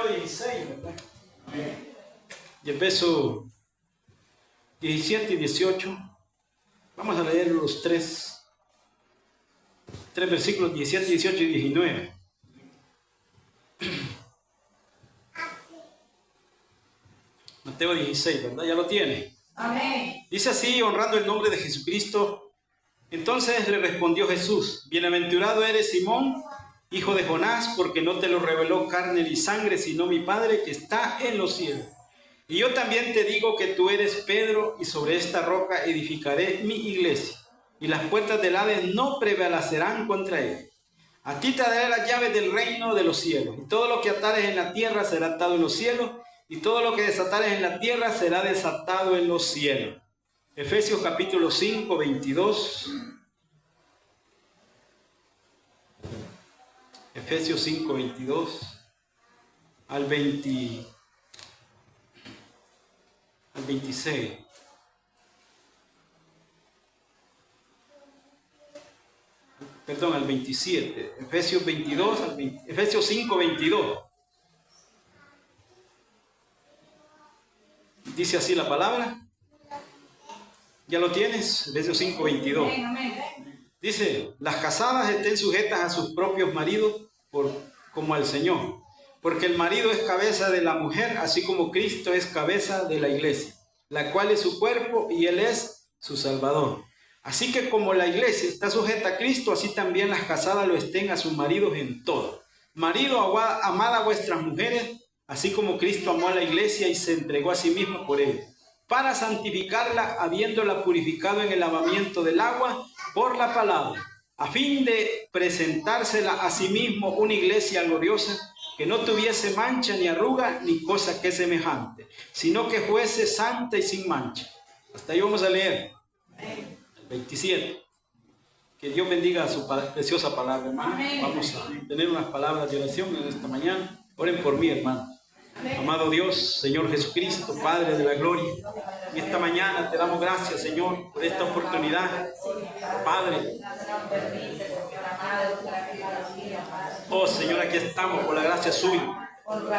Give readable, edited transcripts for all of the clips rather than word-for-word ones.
Mateo 16, ¿verdad? Y el verso 17 y 18. Vamos a leer los tres versículos 17, 18 y 19. Mateo 16, ¿verdad? Ya lo tiene. Amén. Dice así, honrando el nombre de Jesucristo. Entonces le respondió Jesús: bienaventurado eres, Simón, hijo de Jonás, porque no te lo reveló carne ni sangre, sino mi Padre que está en los cielos. Y yo también te digo que tú eres Pedro, y sobre esta roca edificaré mi iglesia, y las puertas del Hades no prevalecerán contra ella. A ti te daré las llaves del reino de los cielos, y todo lo que atares en la tierra será atado en los cielos, y todo lo que desatares en la tierra será desatado en los cielos. Efesios capítulo 5, 22. Efesios 5, 22 al 26. Perdón, al 27. Efesios 22 al 20, Efesios 5, 22. Dice así la palabra. ¿Ya lo tienes? Efesios 5, 22. Dice: las casadas estén sujetas a sus propios maridos como al Señor, porque el marido es cabeza de la mujer, así como Cristo es cabeza de la iglesia, la cual es su cuerpo y Él es su Salvador. Así que como la iglesia está sujeta a Cristo, así también las casadas lo estén a sus maridos en todo. Marido, amad a vuestras mujeres, así como Cristo amó a la iglesia y se entregó a sí mismo por ella, para santificarla, habiéndola purificado en el lavamiento del agua por la palabra, a fin de presentársela a sí mismo una iglesia gloriosa, que no tuviese mancha ni arruga ni cosa que semejante, sino que fuese santa y sin mancha. Hasta ahí vamos a leer el 27. Que Dios bendiga su preciosa palabra, hermano. Vamos a tener unas palabras de oración en esta mañana. Oren por mí, hermano. Amado Dios, Señor Jesucristo, Padre de la gloria, en esta mañana te damos gracias, Señor, por esta oportunidad, Padre. Oh, Señor, aquí estamos por la gracia suya.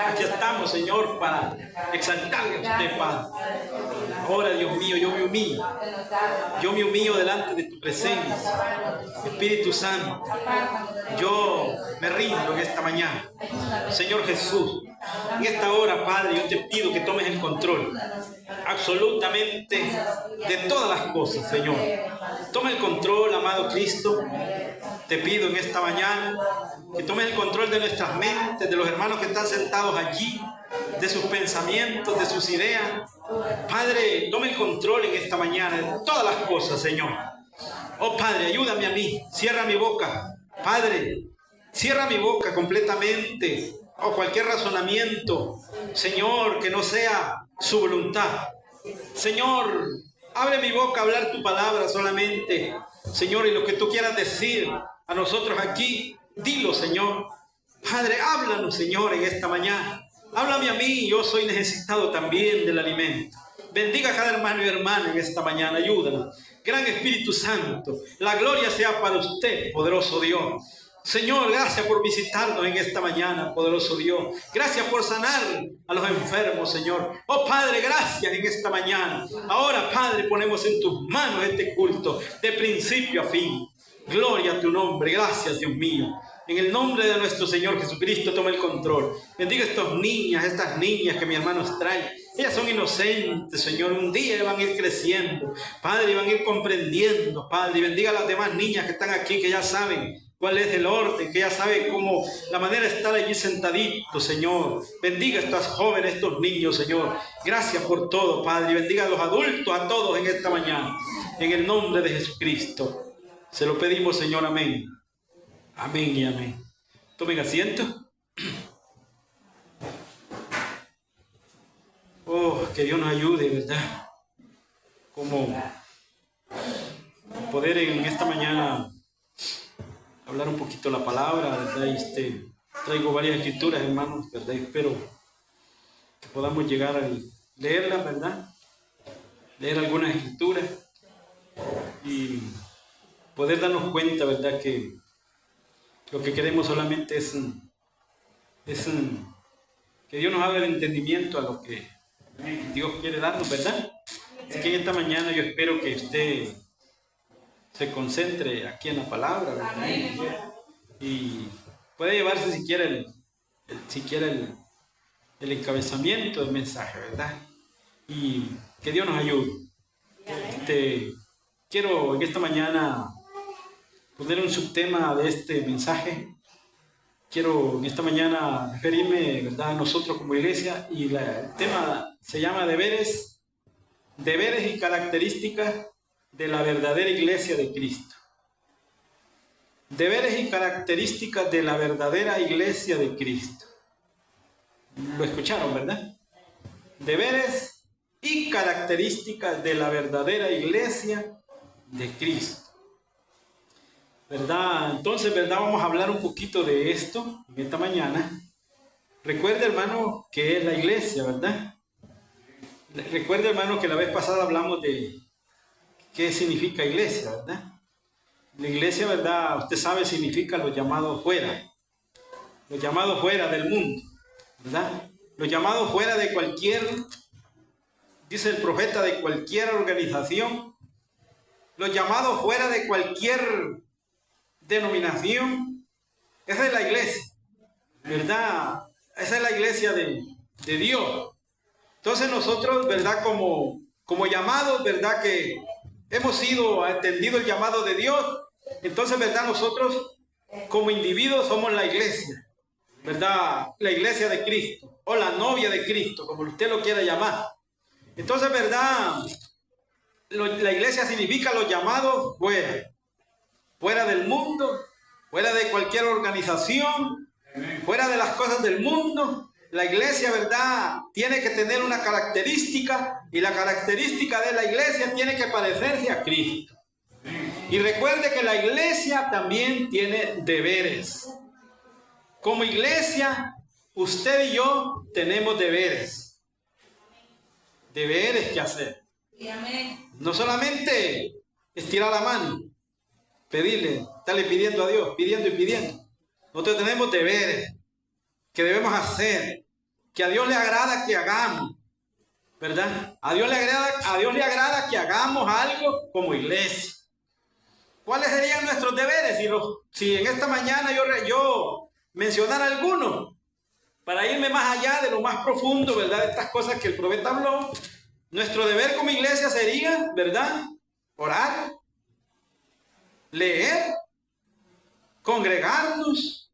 Aquí estamos, Señor, para exaltarle a usted, Padre. Ahora, Dios mío, yo me humillo. Yo me humillo delante de tu presencia, Espíritu Santo. Yo me rindo en esta mañana, Señor Jesús. En esta hora, Padre, yo te pido que tomes el control absolutamente de todas las cosas, Señor. Toma el control, amado Cristo. Te pido en esta mañana que tomes el control de nuestras mentes, de los hermanos que están sentados allí, de sus pensamientos, de sus ideas. Padre, tome el control en esta mañana de todas las cosas, Señor. Oh, Padre, ayúdame a mí. Cierra mi boca. Padre, cierra mi boca completamente. O cualquier razonamiento, Señor, que no sea su voluntad. Señor, abre mi boca a hablar tu palabra solamente. Señor, y lo que tú quieras decir a nosotros aquí, dilo, Señor. Padre, háblanos, Señor, en esta mañana. Háblame a mí, yo soy necesitado también del alimento. Bendiga a cada hermano y hermana en esta mañana, ayúdanos. Gran Espíritu Santo, la gloria sea para usted, poderoso Dios. Señor, gracias por visitarnos en esta mañana, poderoso Dios. Gracias por sanar a los enfermos, Señor. Oh, Padre, gracias en esta mañana. Ahora, Padre, ponemos en tus manos este culto de principio a fin. Gloria a tu nombre. Gracias, Dios mío. En el nombre de nuestro Señor Jesucristo, toma el control. Bendiga a estas niñas que mi hermano trae. Ellas son inocentes, Señor. Un día van a ir creciendo, Padre, y van a ir comprendiendo, Padre. Y bendiga a las demás niñas que están aquí, que ya saben cuál es el orden, que ya sabe cómo la manera de estar allí sentadito, Señor. Bendiga a estas jóvenes, estos niños, Señor. Gracias por todo, Padre. Y bendiga a los adultos, a todos en esta mañana. En el nombre de Jesucristo. Se lo pedimos, Señor. Amén. Amén y amén. Tomen asiento. Oh, que Dios nos ayude, ¿verdad? Como poder en esta mañana hablar un poquito la palabra, ¿verdad? Traigo varias escrituras, hermanos, ¿verdad? Espero que podamos llegar a leerlas, ¿verdad? Leer algunas escrituras y poder darnos cuenta, ¿verdad? Que lo que queremos solamente es Que Dios nos haga el entendimiento a lo que Dios quiere darnos, ¿verdad? Así que en esta mañana yo espero que usted se concentre aquí en la palabra, ¿verdad? Y puede llevarse si quiere el encabezamiento del mensaje, ¿verdad? Y que Dios nos ayude. Quiero en esta mañana poner un subtema de este mensaje. Quiero en esta mañana referirme, ¿verdad?, a nosotros como iglesia, y el tema se llama deberes y características de la verdadera iglesia de Cristo. Deberes y características de la verdadera iglesia de Cristo. Lo escucharon, ¿verdad? Deberes y características de la verdadera iglesia de Cristo. ¿Verdad? Entonces, ¿verdad? Vamos a hablar un poquito de esto en esta mañana. Recuerde, hermano, que es la iglesia, ¿verdad? Recuerde, hermano, que la vez pasada hablamos de qué significa iglesia, ¿verdad? La iglesia, ¿verdad? Usted sabe, significa los llamados fuera del mundo, ¿verdad? Los llamados fuera de cualquier, dice el profeta, de cualquier organización, los llamados fuera de cualquier denominación. Esa es la iglesia, ¿verdad? Esa es la iglesia de Dios. Entonces nosotros, ¿verdad? Como llamados, ¿verdad? Que hemos sido atendido el llamado de Dios. Entonces, ¿verdad? Nosotros como individuos somos la iglesia, ¿verdad? La iglesia de Cristo, o la novia de Cristo, como usted lo quiera llamar. Entonces, ¿verdad? La iglesia significa los llamados fuera del mundo, fuera de cualquier organización, fuera de las cosas del mundo. La iglesia, ¿verdad?, tiene que tener una característica, y la característica de la iglesia tiene que parecerse a Cristo. Y recuerde que la iglesia también tiene deberes. Como iglesia, usted y yo tenemos deberes. Deberes que hacer. No solamente estirar la mano, pedirle, estarle pidiendo a Dios, pidiendo y pidiendo. Nosotros tenemos deberes que debemos hacer, que a Dios le agrada que hagamos, ¿verdad? A Dios le agrada que hagamos algo como iglesia. ¿Cuáles serían nuestros deberes? Si en esta mañana yo mencionara algunos, para irme más allá de lo más profundo, ¿verdad?, de estas cosas que el profeta habló, nuestro deber como iglesia sería, ¿verdad?, orar, leer, congregarnos.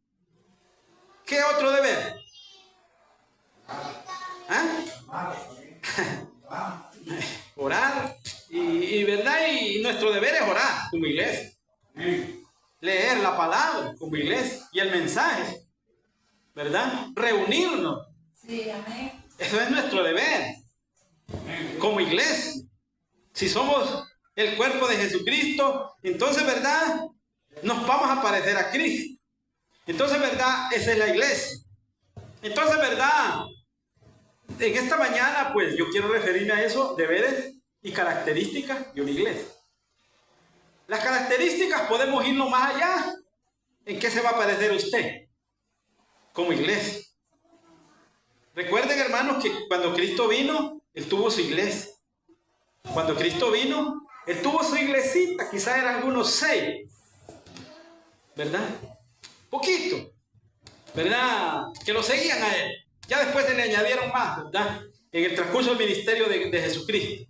¿Qué otro deber? Orar. Y verdad, y nuestro deber es orar como iglesia. Leer la palabra como iglesia y el mensaje, ¿verdad? Reunirnos. Sí, amén. Eso es nuestro deber como iglesia. Si somos el cuerpo de Jesucristo, entonces, ¿verdad?, nos vamos a parecer a Cristo. Entonces, ¿verdad?, esa es la iglesia. Entonces, ¿verdad?, en esta mañana, pues yo quiero referirme a eso, deberes y características de una iglesia. Las características podemos irnos más allá. ¿En qué se va a parecer usted como iglesia? Recuerden, hermanos, que cuando Cristo vino, Él tuvo su iglesia. Cuando Cristo vino, Él tuvo su iglesita, quizás eran algunos 6, ¿verdad? Poquito, ¿verdad?, que lo seguían a Él. Ya después se le añadieron más, ¿verdad?, en el transcurso del ministerio de Jesucristo.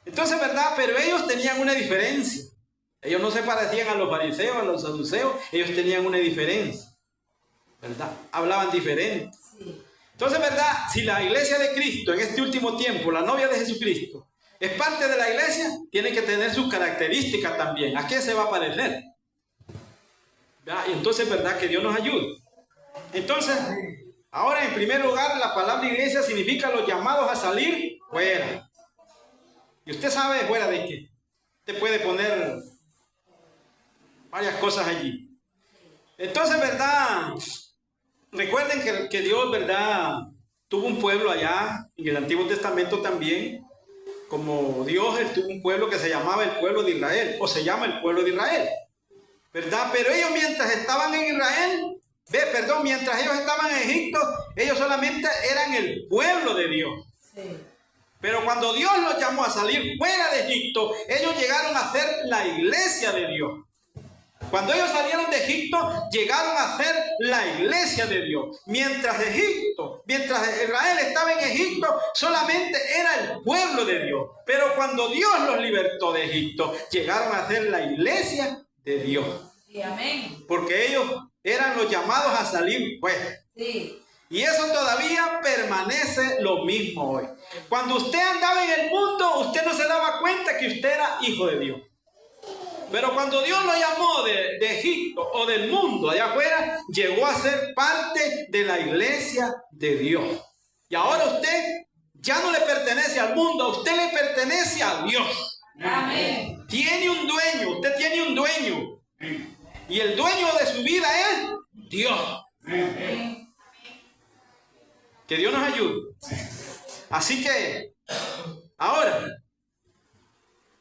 Entonces, ¿verdad?, pero ellos tenían una diferencia. Ellos no se parecían a los fariseos, a los saduceos. Ellos tenían una diferencia, ¿verdad? Hablaban diferente. Entonces, ¿verdad?, si la iglesia de Cristo en este último tiempo, la novia de Jesucristo, es parte de la iglesia, tiene que tener sus características también. ¿A qué se va a parecer? ¿Verdad? Y entonces, ¿verdad?, que Dios nos ayude. Entonces, ahora, en primer lugar, la palabra iglesia significa los llamados a salir fuera. Y usted sabe fuera de qué. Usted puede poner varias cosas allí. Entonces, ¿verdad?, recuerden que Dios, ¿verdad?, tuvo un pueblo allá, en el Antiguo Testamento también. Como Dios, Él tuvo un pueblo que se llamaba el pueblo de Israel, o se llama el pueblo de Israel, ¿verdad? Pero ellos, mientras estaban en Israel, Mientras ellos estaban en Egipto, ellos solamente eran el pueblo de Dios. Sí. Pero cuando Dios los llamó a salir fuera de Egipto, ellos llegaron a ser la iglesia de Dios. Cuando ellos salieron de Egipto, llegaron a ser la iglesia de Dios. Mientras Israel estaba en Egipto, solamente era el pueblo de Dios. Pero cuando Dios los libertó de Egipto, llegaron a ser la iglesia de Dios. Sí, amén. Porque ellos eran los llamados a salir fuera. Sí. Y eso todavía permanece lo mismo hoy. Cuando usted andaba en el mundo, usted no se daba cuenta que usted era hijo de Dios. Pero cuando Dios lo llamó de Egipto o del mundo allá afuera, llegó a ser parte de la iglesia de Dios. Y ahora usted ya no le pertenece al mundo, a usted le pertenece a Dios. Amén. Tiene un dueño, usted tiene un dueño. Y el dueño de su vida es Dios. Amén. Que Dios nos ayude. Así que, ahora,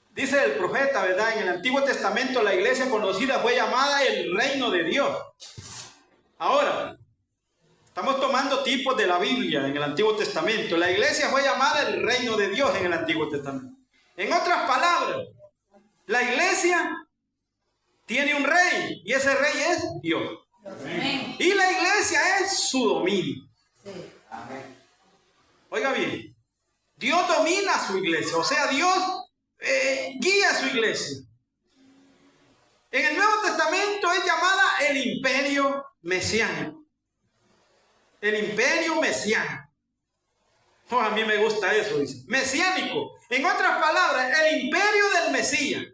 dice el profeta, ¿verdad? En el Antiguo Testamento la iglesia conocida fue llamada el reino de Dios. Ahora, estamos tomando tipos de la Biblia en el Antiguo Testamento. La iglesia fue llamada el reino de Dios en el Antiguo Testamento. En otras palabras, la iglesia tiene un rey y ese rey es Dios. Amén. Y la iglesia es su dominio. Sí. Amén. Oiga bien, Dios domina a su iglesia, o sea, Dios guía a su iglesia. En el Nuevo Testamento es llamada el imperio mesiánico. El imperio mesiánico. Oh, a mí me gusta eso, dice. Mesiánico. En otras palabras, el imperio del Mesías.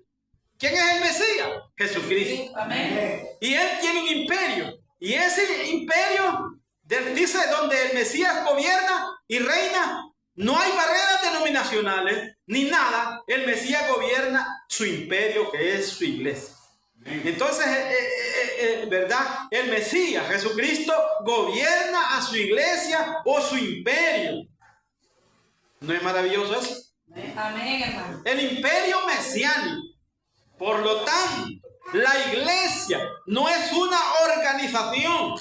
¿Quién es el Mesías? Jesucristo. Amén. Y él tiene un imperio. Y ese imperio, dice, donde el Mesías gobierna y reina, no hay barreras denominacionales ni nada. El Mesías gobierna su imperio, que es su iglesia. Entonces, ¿verdad? El Mesías, Jesucristo, gobierna a su iglesia o su imperio. ¿No es maravilloso eso? Amén, hermano. El imperio mesiánico. Por lo tanto, la iglesia no es una organización.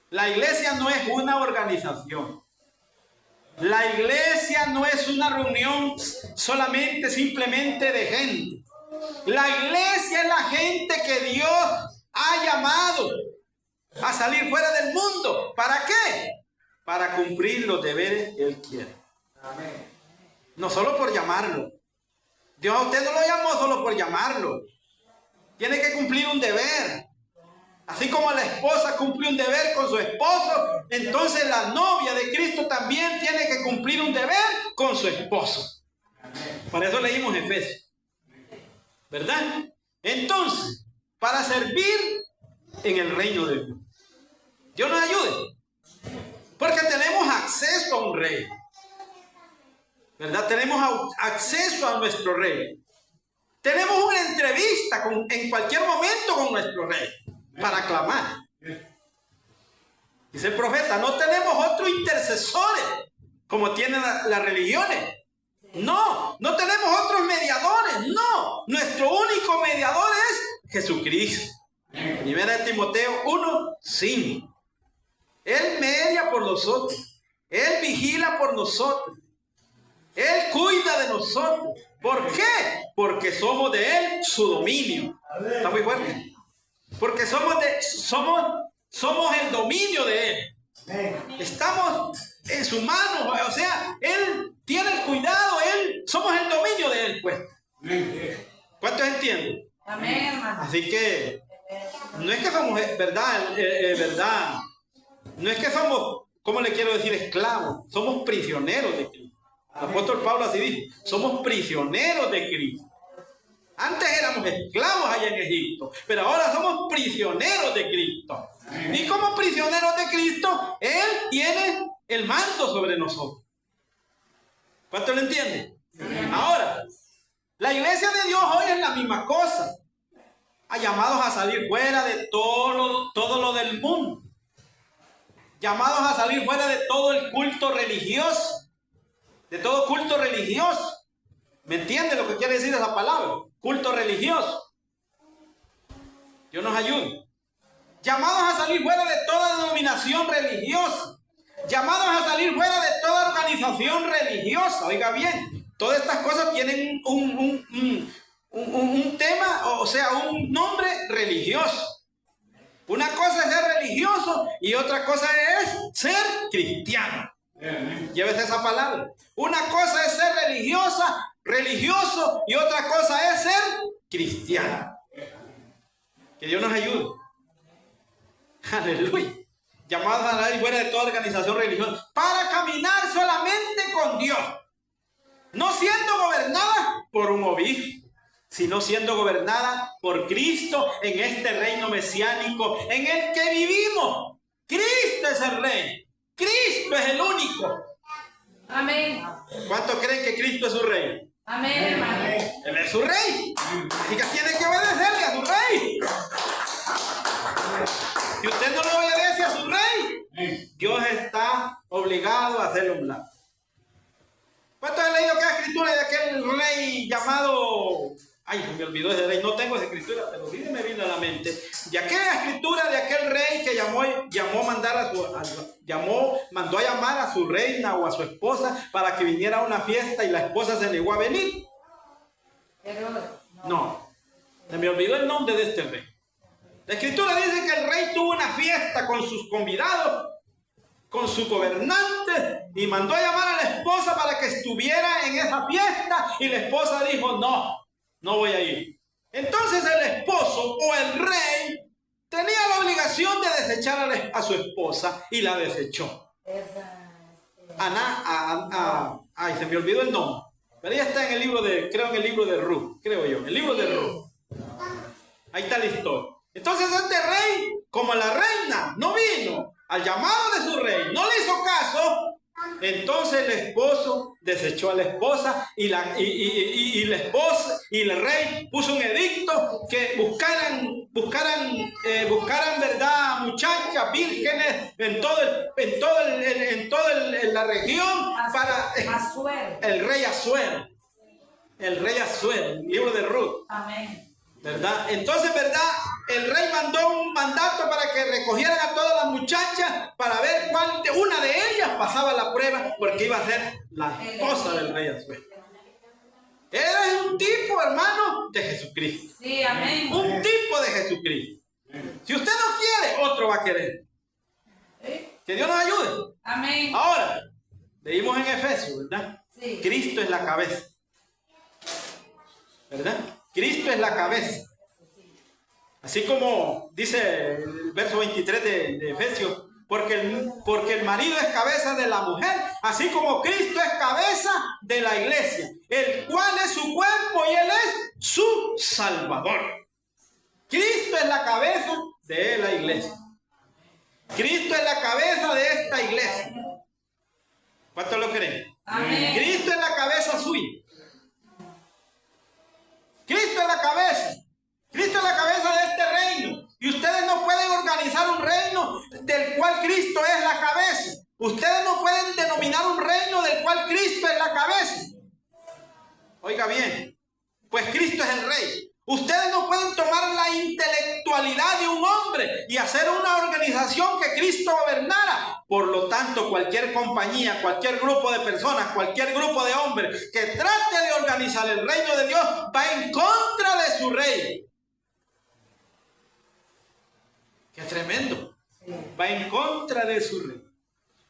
La iglesia no es una organización. La iglesia no es una reunión simplemente de gente. La iglesia es la gente que Dios ha llamado a salir fuera del mundo. ¿Para qué? Para cumplir los deberes que Él quiere. Amén. No solo por llamarlo. Dios a usted no lo llamó solo por llamarlo. Tiene que cumplir un deber. Así como la esposa cumple un deber con su esposo, entonces la novia de Cristo también tiene que cumplir un deber con su esposo. Para eso leímos Efesios. ¿Verdad? Entonces, para servir en el reino de Dios. Dios nos ayude. Porque tenemos acceso a un rey. ¿Verdad? Tenemos acceso a nuestro rey. Tenemos una entrevista en cualquier momento con nuestro rey para clamar. Dice el profeta, no tenemos otros intercesores como tienen las religiones. No tenemos otros mediadores. No, nuestro único mediador es Jesucristo. Primera de Timoteo 1:5. Él media por nosotros. Él vigila por nosotros. Él cuida de nosotros. ¿Por qué? Porque somos de Él, su dominio. ¿Está muy fuerte? Porque somos el dominio de Él. Estamos en su mano. O sea, Él tiene el cuidado. Somos el dominio de Él, pues. ¿Cuántos entienden? Amén, hermano. Así que no es que somos, verdad. No es que somos, ¿cómo le quiero decir? Esclavos. Somos prisioneros de Cristo. El apóstol Pablo así dijo, somos prisioneros de Cristo. Antes éramos esclavos allá en Egipto, pero ahora somos prisioneros de Cristo. Y como prisioneros de Cristo, Él tiene el mando sobre nosotros. ¿Cuánto lo entienden? Ahora, la iglesia de Dios hoy es la misma cosa. Llamados a salir fuera de todo lo del mundo. Llamados a salir fuera de todo el culto religioso. De todo culto religioso. ¿Me entiende lo que quiere decir esa palabra? Culto religioso. Dios nos ayude. llamados a salir fuera de toda denominación religiosa, llamados a salir fuera de toda organización religiosa. Oiga bien, todas estas cosas tienen un tema, o sea, un nombre religioso. Una cosa es ser religioso y otra cosa es ser cristiano. Llévese esa palabra. Una cosa es ser religioso y otra cosa es ser cristiano. Que Dios nos ayude. Aleluya. Llamados a salir fuera de toda organización religiosa para caminar solamente con Dios, no siendo gobernada por un obispo, sino siendo gobernada por Cristo en este reino mesiánico en el que vivimos. Cristo es el Rey. Cristo es el único. Amén. ¿Cuántos creen que Cristo es su Rey? Amén, hermano. Él es su Rey. Así que tiene que obedecerle a su Rey. Si usted no le obedece a su Rey, Dios está obligado a hacerlo a un lado. ¿Cuántos han leído aquella escritura de aquel rey llamado... Ay, me olvidó ese rey, no tengo esa escritura, pero sí me vino a la mente. De aquella escritura de aquel rey que mandó a llamar a su reina o a su esposa para que viniera a una fiesta y la esposa se negó a venir. No, se me olvidó el nombre de este rey. La escritura dice que el rey tuvo una fiesta con sus convidados, con su gobernante, y mandó a llamar a la esposa para que estuviera en esa fiesta, y la esposa dijo, no voy a ir. Entonces el esposo o el rey tenía la obligación de desechar a su esposa y la desechó. Ay, se me olvidó el nombre. Pero ella está en el libro en el libro de Ruth, en el libro de Ruth. Ahí está la historia. Entonces este rey, como la reina no vino al llamado de su rey, no le hizo caso, entonces el esposo desechó a la esposa y la esposa y el rey puso un edicto que buscaran verdad muchachas vírgenes en toda la región para el rey Asuero, el libro de Ruth. Amén. ¿Verdad? Entonces, ¿verdad? El rey mandó un mandato para que recogieran a todas las muchachas para ver cuál de una de ellas pasaba la prueba, porque iba a ser la esposa del rey Asuero. Él es un tipo, hermano, de Jesucristo. Sí, amén. Un tipo de Jesucristo. Si usted no quiere, otro va a querer. Que Dios nos ayude. Amén. Ahora, leímos en Efesios, ¿verdad? Sí. Cristo es la cabeza. ¿Verdad? Cristo es la cabeza. Así como dice el verso 23 de Efesios, porque el marido es cabeza de la mujer, así como Cristo es cabeza de la iglesia, el cual es su cuerpo y Él es su Salvador. Cristo es la cabeza de la iglesia. Cristo es la cabeza de esta iglesia. ¿Cuántos lo creen? Amén. Cristo es la cabeza suya. Cristo es la cabeza. Cristo es la cabeza de este reino. Y ustedes no pueden organizar un reino del cual Cristo es la cabeza. Ustedes no pueden denominar un reino del cual Cristo es la cabeza. Oiga bien, pues Cristo es el rey. Ustedes no pueden tomar la intelectualidad de un hombre y hacer una organización que Cristo gobernara. Por lo tanto, cualquier compañía, cualquier grupo de personas, cualquier grupo de hombres que trate de organizar el reino de Dios va en contra de su rey. ¡Qué tremendo! Va en contra de su rey.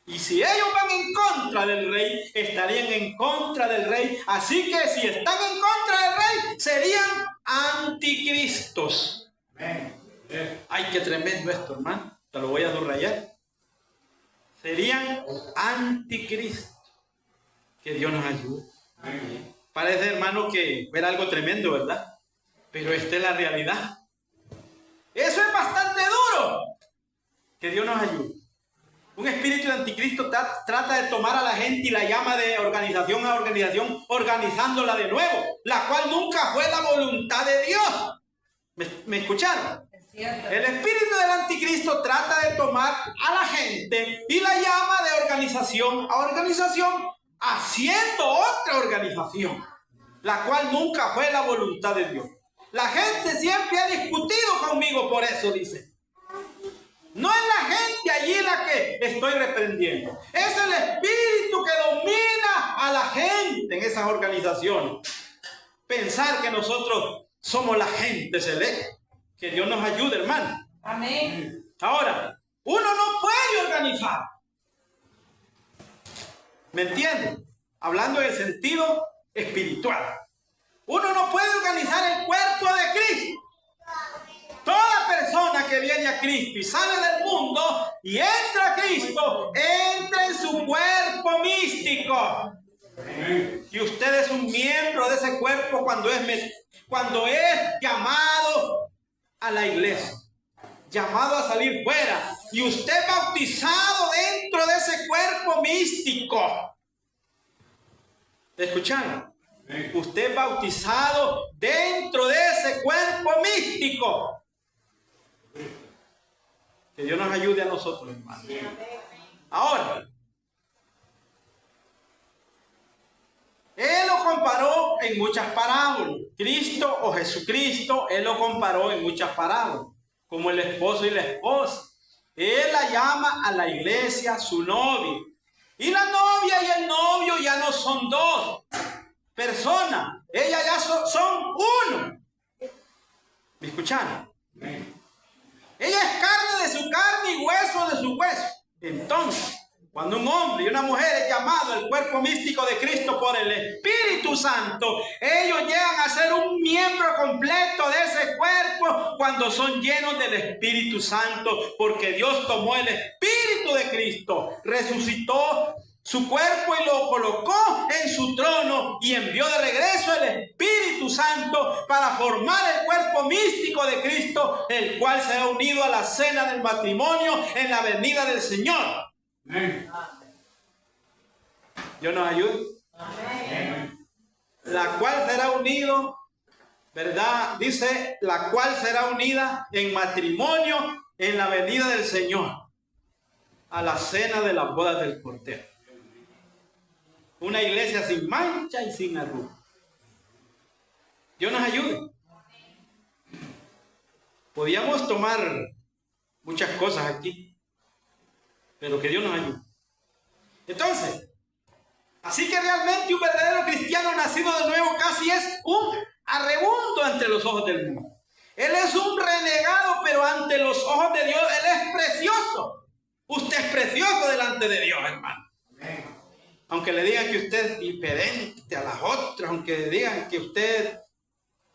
Y si ellos van en contra del rey, estarían en contra del rey. Así que si están en contra del rey, serían anticristos. Ay, qué tremendo esto, hermano. Te lo voy a subrayar. Serían anticristos. Que Dios nos ayude. Parece, hermano, que ver algo tremendo, ¿verdad? Pero esta es la realidad. Eso es bastante duro. Que Dios nos ayude. Un espíritu de anticristo trata de tomar a la gente y la llama de organización a organización, organizándola de nuevo, la cual nunca fue la voluntad de Dios. ¿Me escucharon? El espíritu del anticristo trata de tomar a la gente y la llama de organización a organización, haciendo otra organización, la cual nunca fue la voluntad de Dios. La gente siempre ha discutido conmigo por eso, dice. No es la gente allí la que estoy reprendiendo. Es el espíritu que domina a la gente en esas organizaciones. Pensar que nosotros somos la gente celeste. Que Dios nos ayude, hermano. Amén. Ahora, uno no puede organizar. ¿Me entienden? Hablando en el sentido espiritual. Uno no puede organizar el cuerpo de Cristo. Toda persona que viene a Cristo y sale del mundo y entra a Cristo, entra en su cuerpo místico. Y usted es un miembro de ese cuerpo cuando es llamado a la iglesia, llamado a salir fuera. Y usted es bautizado dentro de ese cuerpo místico. ¿Escucharon? Usted es bautizado dentro de ese cuerpo místico. Que Dios nos ayude a nosotros, hermanos. Ahora, Él lo comparó en muchas parábolas. Cristo o Jesucristo, Él lo comparó en muchas parábolas. Como el esposo y la esposa. Él la llama a la iglesia su novia. Y la novia y el novio ya no son dos personas. Ellas ya son uno. ¿Me escucharon? Ella es carne de su carne y hueso de su hueso. Entonces, cuando un hombre y una mujer es llamado al cuerpo místico de Cristo por el Espíritu Santo, ellos llegan a ser un miembro completo de ese cuerpo cuando son llenos del Espíritu Santo, porque Dios tomó el Espíritu de Cristo, resucitó su cuerpo y lo colocó en su trono y envió de regreso el Espíritu Santo para formar el cuerpo místico de Cristo, el cual será unido a la cena del matrimonio en la venida del Señor. Amén. Dios nos ayude. Amén. La cual será unido, ¿verdad? Dice, la cual será unida en matrimonio en la venida del Señor, a la cena de las bodas del Cordero. Una iglesia sin mancha y sin arruga. Dios nos ayude. Podíamos tomar muchas cosas aquí, pero que Dios nos ayude. Entonces, así que realmente un verdadero cristiano nacido de nuevo casi es un arrebundo ante los ojos del mundo. Él es un renegado, pero ante los ojos de Dios, él es precioso. Usted es precioso delante de Dios, hermano. Amén. Aunque le digan que usted es diferente a las otras, aunque le digan que usted,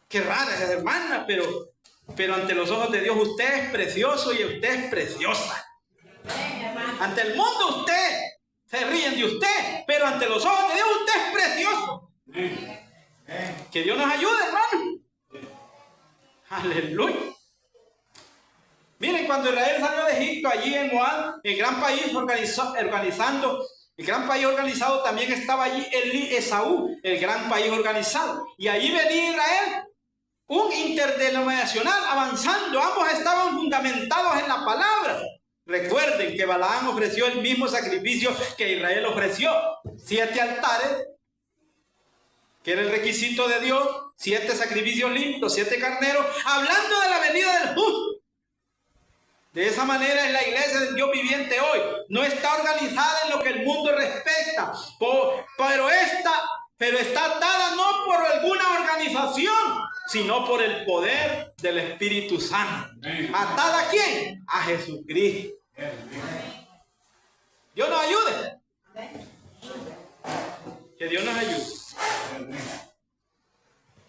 qué rara es hermana, pero ante los ojos de Dios usted es precioso y usted es preciosa. Ante el mundo usted se ríen de usted, pero ante los ojos de Dios usted es precioso. Que Dios nos ayude, hermano. Aleluya. Miren, cuando Israel salió de Egipto, allí en Moab, el gran país el gran país organizado, también estaba allí Esaú, el gran país organizado. Y allí venía Israel, un interdenominacional avanzando. Ambos estaban fundamentados en la palabra. Recuerden que Balaam ofreció el mismo sacrificio que Israel ofreció. 7 altares, que era el requisito de Dios, 7 sacrificios limpios, 7 carneros, hablando de la venida del justo. De esa manera es la iglesia del Dios viviente hoy. No está organizada en lo que el mundo respecta, pero está atada no por alguna organización, sino por el poder del Espíritu Santo. ¿Atada a quién? A Jesucristo. Dios nos ayude. Que Dios nos ayude.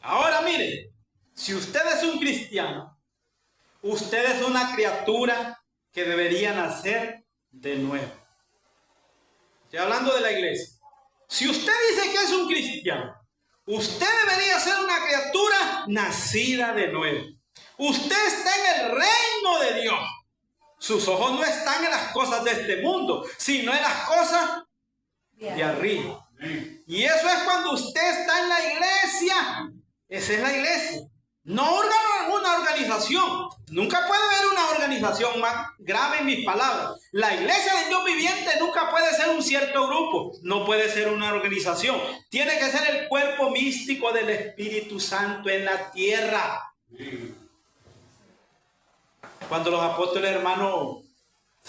Ahora mire, si usted es un cristiano, usted es una criatura que debería nacer de nuevo. Estoy hablando de la iglesia. Si usted dice que es un cristiano, usted debería ser una criatura nacida de nuevo. Usted está en el reino de Dios. Sus ojos no están en las cosas de este mundo, sino en las cosas de arriba. Y eso es cuando usted está en la iglesia. Esa es la iglesia. No una organización. Nunca puede haber una organización más grave en mis palabras. La iglesia del Dios viviente nunca puede ser un cierto grupo. No puede ser una organización. Tiene que ser el cuerpo místico del Espíritu Santo en la tierra. Cuando los apóstoles, hermanos,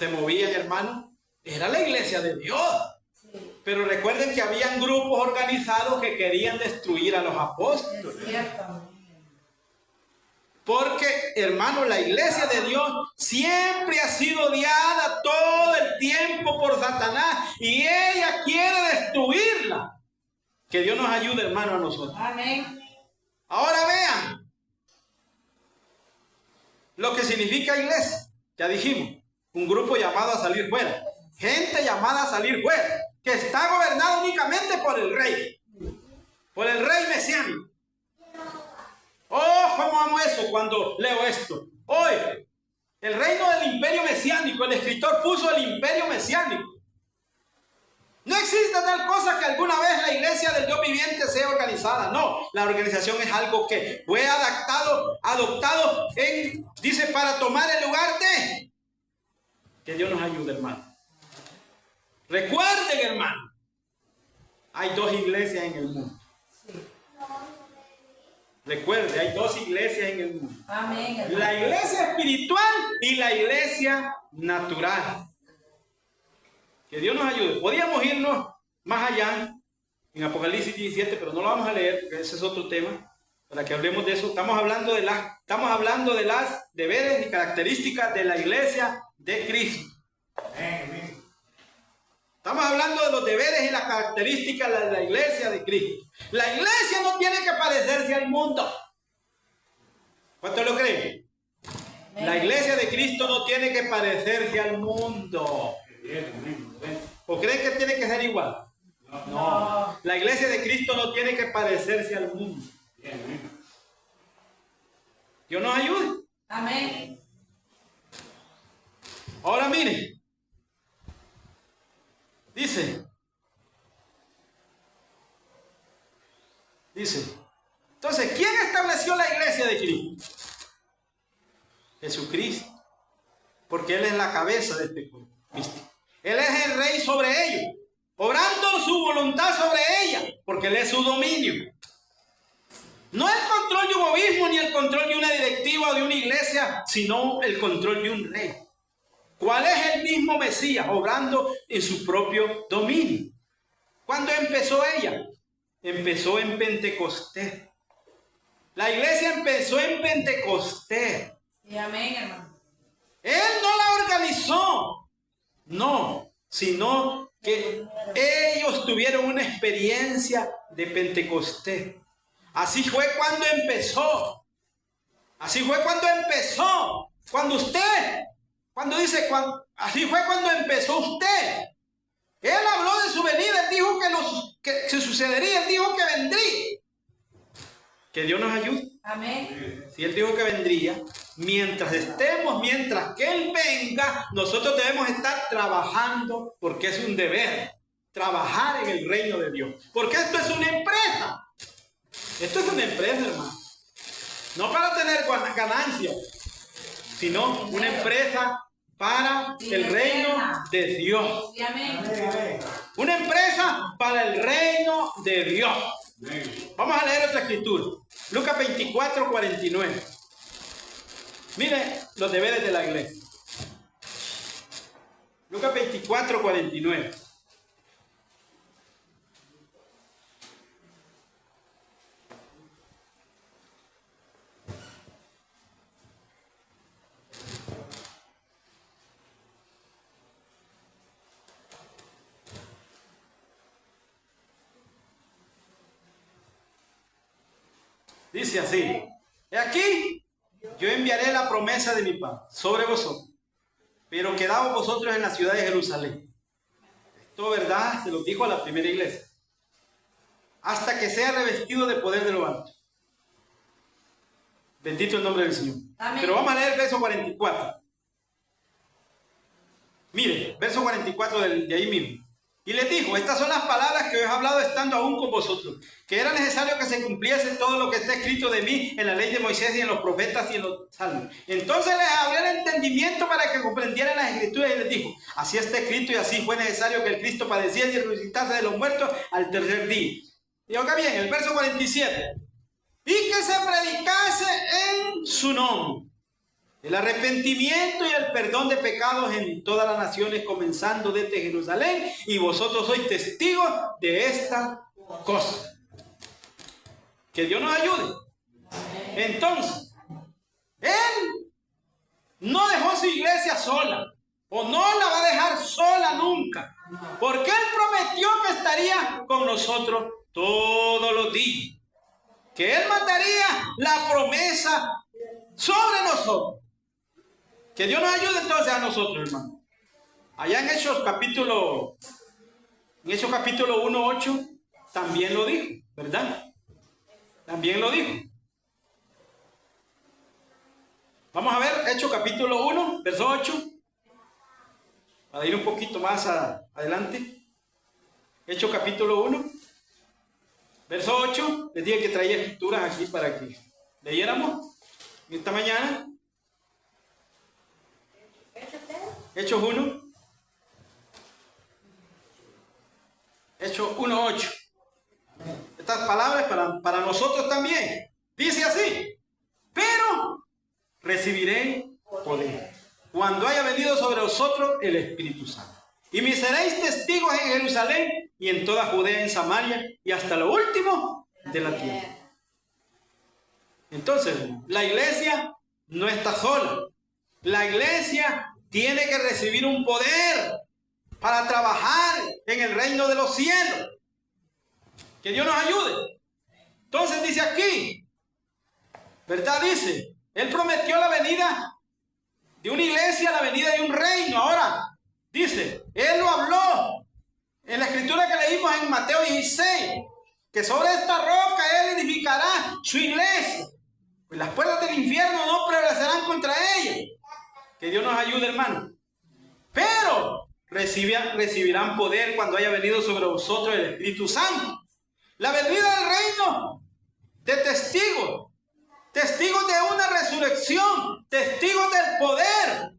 se movían, hermano, era la iglesia de Dios. Pero recuerden que habían grupos organizados que querían destruir a los apóstoles. Es cierto. Porque, hermano, la iglesia de Dios siempre ha sido odiada todo el tiempo por Satanás y ella quiere destruirla. Que Dios nos ayude, hermano, a nosotros. Amén. Ahora vean lo que significa iglesia. Ya dijimos, un grupo llamado a salir fuera. Gente llamada a salir fuera, que está gobernado únicamente por el rey mesiánico. Oh, cómo amo eso cuando leo esto. Hoy, el reino del imperio mesiánico, el escritor puso el imperio mesiánico. No existe tal cosa que alguna vez la iglesia del Dios viviente sea organizada. No, la organización es algo que fue adoptado dice, para tomar el lugar de... Que Dios nos ayude, hermano. Recuerden, hermano, hay dos iglesias en el mundo. Recuerde, hay dos iglesias en el mundo. Amén, hermano. La iglesia espiritual y la iglesia natural. Que Dios nos ayude. Podíamos irnos más allá en Apocalipsis 17, pero no lo vamos a leer, porque ese es otro tema, para que hablemos de eso. Estamos hablando de las deberes y características de la iglesia de Cristo. Estamos hablando de los deberes y las características de la iglesia de Cristo. La iglesia no tiene que parecerse al mundo. ¿Cuántos lo creen? La iglesia de Cristo no tiene que parecerse al mundo. ¿O creen que tiene que ser igual? No. La iglesia de Cristo no tiene que parecerse al mundo. Dios nos ayude. Amén. Ahora miren. Dice, entonces, ¿quién estableció la iglesia de Cristo? Jesucristo, porque Él es la cabeza de este cuerpo. Él es el rey sobre ellos, obrando su voluntad sobre ella, porque Él es su dominio. No el control de un obispo ni el control de una directiva o de una iglesia, sino el control de un rey. ¿Cuál es el mismo Mesías obrando en su propio dominio? ¿Cuándo empezó ella? Empezó en Pentecostés. La iglesia empezó en Pentecostés. Sí, amén, hermano. Él no la organizó. No, sino que ellos tuvieron una experiencia de Pentecostés. Así fue cuando empezó. Así fue cuando empezó. Así fue cuando empezó usted. Él habló de su venida, él dijo que se sucedería, él dijo que vendría. Que Dios nos ayude. Amén. Si Él dijo que vendría, mientras que Él venga, nosotros debemos estar trabajando, porque es un deber, trabajar en el reino de Dios. Porque esto es una empresa. Esto es una empresa, hermano. No para tener ganancias, sino una empresa para el reino de Dios. Sí, amén. Una empresa para el reino de Dios. Vamos a leer otra escritura. Lucas 24, 49. Miren los deberes de la iglesia. Lucas 24, 49. Dice así: he aquí, yo enviaré la promesa de mi Padre sobre vosotros, pero quedaos vosotros en la ciudad de Jerusalén. Esto, verdad, se lo dijo a la primera iglesia, hasta que sea revestido de poder de lo alto. Bendito el nombre del Señor. Amén. Pero vamos a leer el verso 44. Mire, verso 44 de ahí mismo. Y les dijo: estas son las palabras que os he hablado estando aún con vosotros, que era necesario que se cumpliese todo lo que está escrito de mí en la ley de Moisés y en los profetas y en los salmos. Entonces les abrió el entendimiento para que comprendieran las escrituras y les dijo: así está escrito y así fue necesario que el Cristo padeciese y resucitase de los muertos al tercer día. Y oiga bien, el verso 47. Y que se predicase en su nombre. el arrepentimiento y el perdón de pecados en todas las naciones, comenzando desde Jerusalén, y vosotros sois testigos de esta cosa. Que Dios nos ayude. Entonces, Él no dejó su iglesia sola, o no la va a dejar sola nunca, porque Él prometió que estaría con nosotros todos los días, que Él mataría la promesa sobre nosotros. Que Dios nos ayude entonces a nosotros, hermano. Allá en Hechos capítulo 1:8 también lo dijo, ¿verdad? También lo dijo. Vamos a ver Hechos capítulo 1, verso 8. Para ir un poquito más adelante. Hechos capítulo 1, verso 8. Les dije que traía escrituras aquí para que leyéramos esta mañana. Hechos 1. Hechos 1:8. Estas palabras para nosotros también. Dice así: pero recibiréis poder cuando haya venido sobre vosotros el Espíritu Santo. Y me seréis testigos en Jerusalén y en toda Judea, en Samaria y hasta lo último de la tierra. Entonces, la iglesia no está sola. La iglesia tiene que recibir un poder para trabajar en el reino de los cielos. Que Dios nos ayude. Entonces dice aquí, ¿verdad? Dice, Él prometió la venida de una iglesia, la venida de un reino. Ahora, dice, Él lo habló en la escritura que leímos en Mateo 16, que sobre esta roca Él edificará su iglesia. Pues las puertas del infierno no prevalecerán contra ella. Que Dios nos ayude, hermano. Pero recibirán poder cuando haya venido sobre vosotros el Espíritu Santo. La venida del reino de testigos. Testigos de una resurrección. Testigos del poder.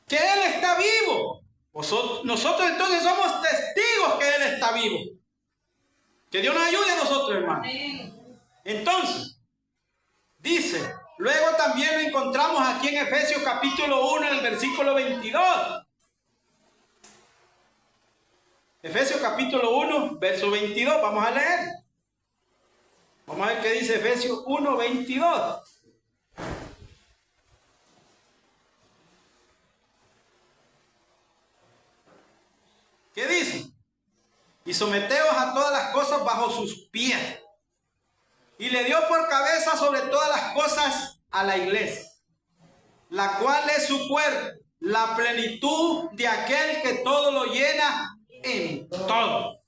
Que Él está vivo. Nosotros entonces somos testigos que Él está vivo. Que Dios nos ayude a nosotros, hermano. Entonces, dice, luego también lo encontramos aquí en Efesios capítulo 1, en el versículo 22. Efesios capítulo 1, verso 22. Vamos a leer. Vamos a ver qué dice Efesios 1, 22. ¿Qué dice? Y someteos a todas las cosas bajo sus pies. Y le dio por cabeza sobre todas las cosas a la iglesia, la cual es su cuerpo, la plenitud de aquel que todo lo llena en todo.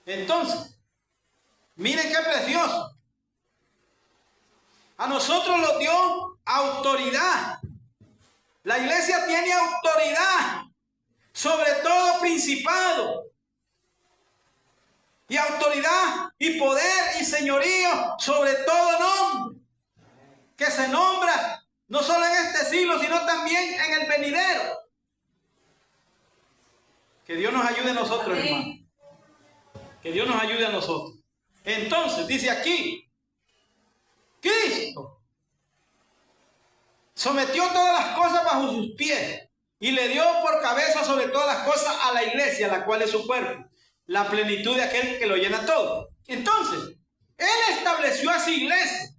Entonces, miren qué precioso. A nosotros nos dio autoridad. La iglesia tiene autoridad sobre todo principado, y autoridad y poder y señorío sobre todo nombre que se nombra no solo en este siglo, sino también en el venidero. Que Dios nos ayude a nosotros, hermano. Que Dios nos ayude a nosotros. Entonces, dice aquí, Cristo sometió todas las cosas bajo sus pies y le dio por cabeza sobre todas las cosas a la iglesia, la cual es su cuerpo, la plenitud de aquel que lo llena todo. Entonces, Él estableció a su iglesia.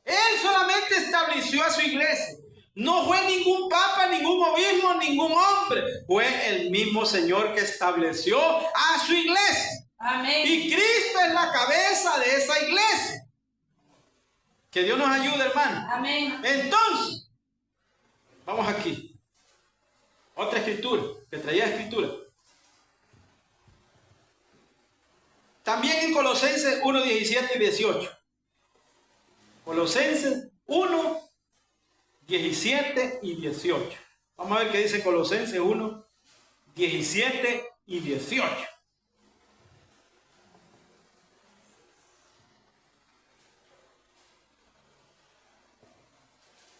Él solamente estableció a su iglesia. No fue ningún papa, ningún obispo, ningún hombre. Fue el mismo Señor que estableció a su iglesia. Amén. Y Cristo es la cabeza de esa iglesia. Que Dios nos ayude, hermano. Amén. Entonces, vamos aquí. Otra escritura, que traía escritura. También en Colosenses 1, 17 y 18. Colosenses 1, 17 y 18. Vamos a ver qué dice Colosenses 1, 17 y 18.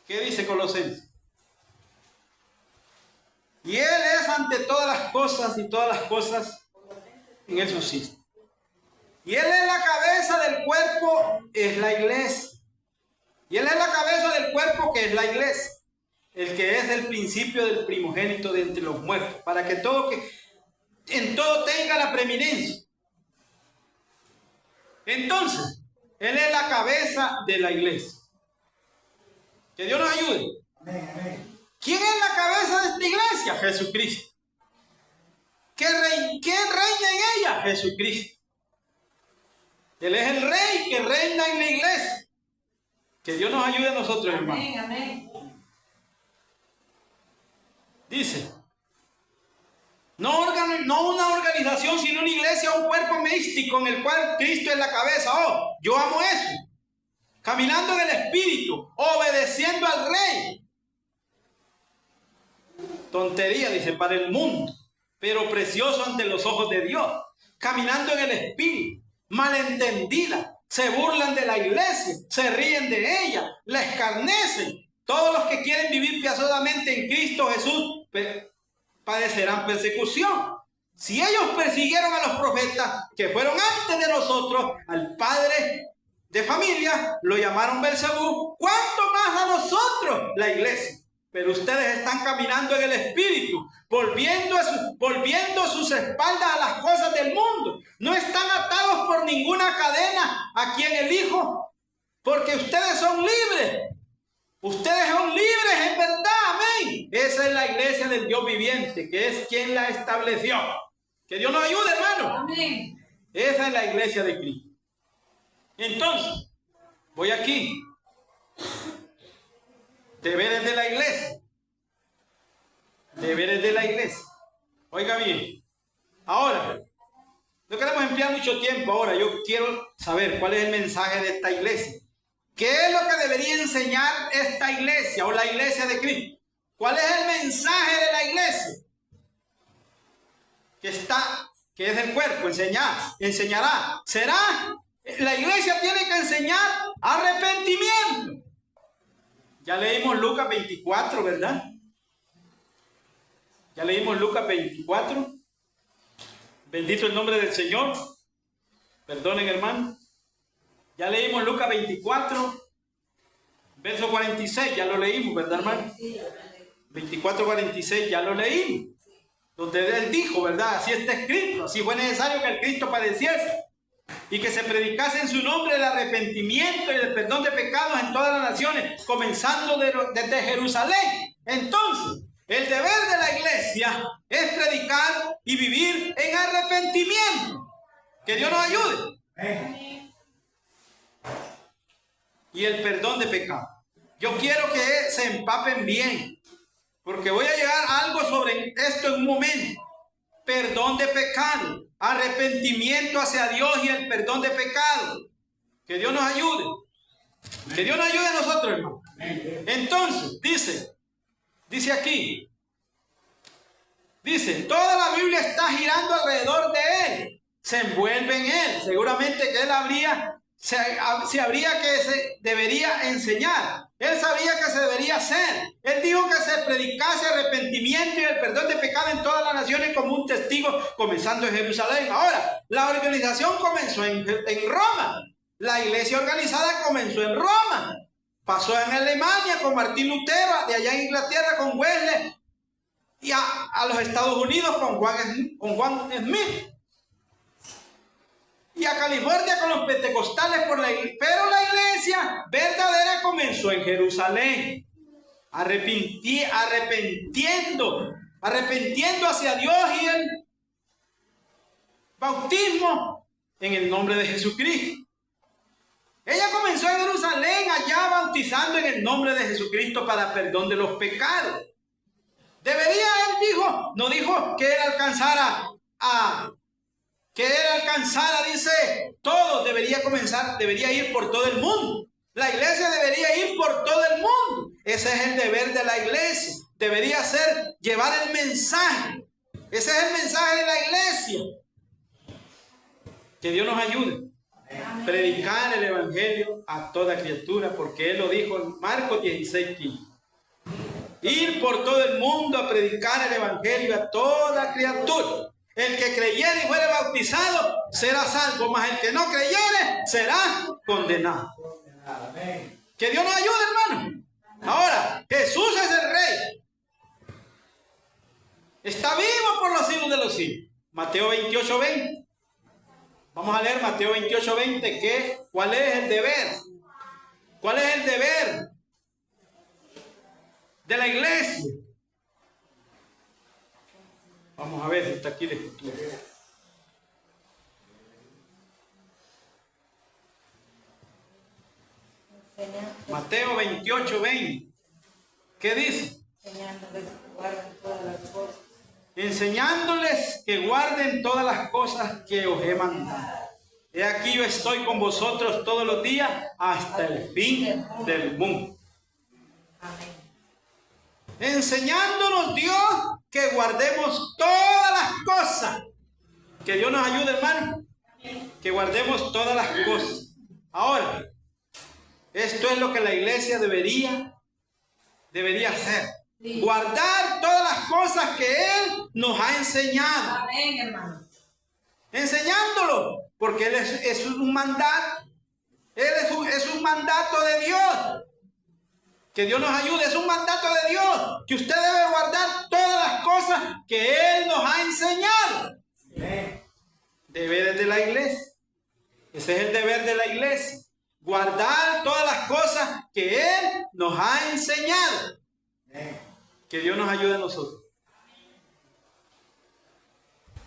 ¿Qué dice Colosenses? Y Él es ante todas las cosas y todas las cosas en Él subsisten. Y Él es la cabeza del cuerpo, es la iglesia, Y Él es la cabeza del cuerpo, que es la iglesia, el que es el principio del primogénito de entre los muertos, para que en todo tenga la preeminencia. Entonces, Él es la cabeza de la iglesia. Que Dios nos ayude. ¿Quién es la cabeza de esta iglesia? Jesucristo. ¿Quién reina en ella? Jesucristo. Él es el rey que reina en la iglesia. Que Dios nos ayude a nosotros, hermanos. Amén, amén. Dice, no una organización, sino una iglesia, un cuerpo místico en el cual Cristo es la cabeza. Oh, yo amo eso. Caminando en el Espíritu, obedeciendo al Rey. Tontería, dice, para el mundo, pero precioso ante los ojos de Dios. Caminando en el Espíritu, malentendida. Se burlan de la iglesia, se ríen de ella, la escarnecen. Todos los que quieren vivir piadosamente en Cristo Jesús padecerán persecución. Si ellos persiguieron a los profetas que fueron antes de nosotros, al padre de familia lo llamaron Belzebú, ¿cuánto más a nosotros, la iglesia? Pero ustedes están caminando en el Espíritu, volviendo sus espaldas a las cosas del mundo. No están atados por ninguna cadena aquí en el Hijo, porque ustedes son libres. Ustedes son libres en verdad, amén. Esa es la iglesia del Dios viviente, que es quien la estableció. Que Dios nos ayude, hermano. Amén. Esa es la iglesia de Cristo. Entonces, voy aquí. Deberes de la iglesia. Deberes de la iglesia. Oiga bien. Ahora, no queremos emplear mucho tiempo ahora. Yo quiero saber cuál es el mensaje de esta iglesia. ¿Qué es lo que debería enseñar esta iglesia o la iglesia de Cristo? ¿Cuál es el mensaje de la iglesia? Que es el cuerpo, enseñará. La iglesia tiene que enseñar arrepentimiento. Ya leímos Lucas 24, ¿verdad? Ya leímos Lucas 24. Bendito el nombre del Señor. Perdonen, hermano. Ya leímos Lucas 24, verso 46, ya lo leímos, ¿verdad, hermano? 24, 46, ya lo leímos. Donde Él dijo, ¿verdad? Así está escrito, así fue necesario que el Cristo padeciese y que se predicase en su nombre el arrepentimiento y el perdón de pecados en todas las naciones, comenzando desde Jerusalén. Entonces, el deber de la iglesia es predicar y vivir en arrepentimiento. Que Dios nos ayude. Y el perdón de pecado. Yo quiero que se empapen bien, porque voy a llegar a algo sobre esto en un momento. Perdón de pecado, arrepentimiento hacia Dios y el perdón de pecado. Que Dios nos ayude. Que Dios nos ayude a nosotros, hermano. Entonces, dice aquí, toda la Biblia está girando alrededor de Él, se envuelve en Él. Seguramente que Él se debería enseñar. Él sabía que se debería hacer. Él dijo que se predicase arrepentimiento y el perdón de pecado en todas las naciones como un testigo, comenzando en Jerusalén. Ahora, la organización comenzó en Roma. La iglesia organizada comenzó en Roma. Pasó en Alemania con Martín Lutero, de allá en Inglaterra con Wesley, y a los Estados Unidos con Juan Smith. Y a California con los pentecostales pero la iglesia verdadera comenzó en Jerusalén, arrepintiendo hacia Dios y el bautismo en el nombre de Jesucristo. Ella comenzó en Jerusalén, allá bautizando en el nombre de Jesucristo para perdón de los pecados. No dijo que él alcanzara, dice, todo debería ir por todo el mundo. La iglesia debería ir por todo el mundo. Ese es el deber de la iglesia. Debería ser llevar el mensaje. Ese es el mensaje de la iglesia. Que Dios nos ayude. Predicar el evangelio a toda criatura, porque Él lo dijo en Marcos 16:15. Ir por todo el mundo a predicar el evangelio a toda criatura. El que creyere y fuere bautizado será salvo, mas el que no creyere será condenado. Que Dios nos ayude, hermano. Ahora, Jesús es el Rey. Está vivo por los siglos de los siglos. Mateo 28:20. Vamos a leer Mateo 28:20. ¿Cuál es el deber? ¿Cuál es el deber de la iglesia? Vamos a ver si está aquí la escritura. Mateo 28:20. ¿Qué dice? Enseñándoles que guarden todas las cosas que os he mandado. He aquí yo estoy con vosotros todos los días hasta el fin del mundo. Enseñándonos Dios que guardemos todas las cosas. Que Dios nos ayude, hermano. Que guardemos todas las cosas. Ahora, esto es lo que la iglesia debería hacer. Sí. Guardar todas las cosas que Él nos ha enseñado. Amén, hermano. Enseñándolo, porque Él es un mandato. Él es un mandato de Dios. Que Dios nos ayude, es un mandato de Dios. Que usted debe guardar todas las cosas que Él nos ha enseñado. Deberes de la iglesia. Ese es el deber de la iglesia. Guardar todas las cosas que Él nos ha enseñado. Que Dios nos ayude a nosotros.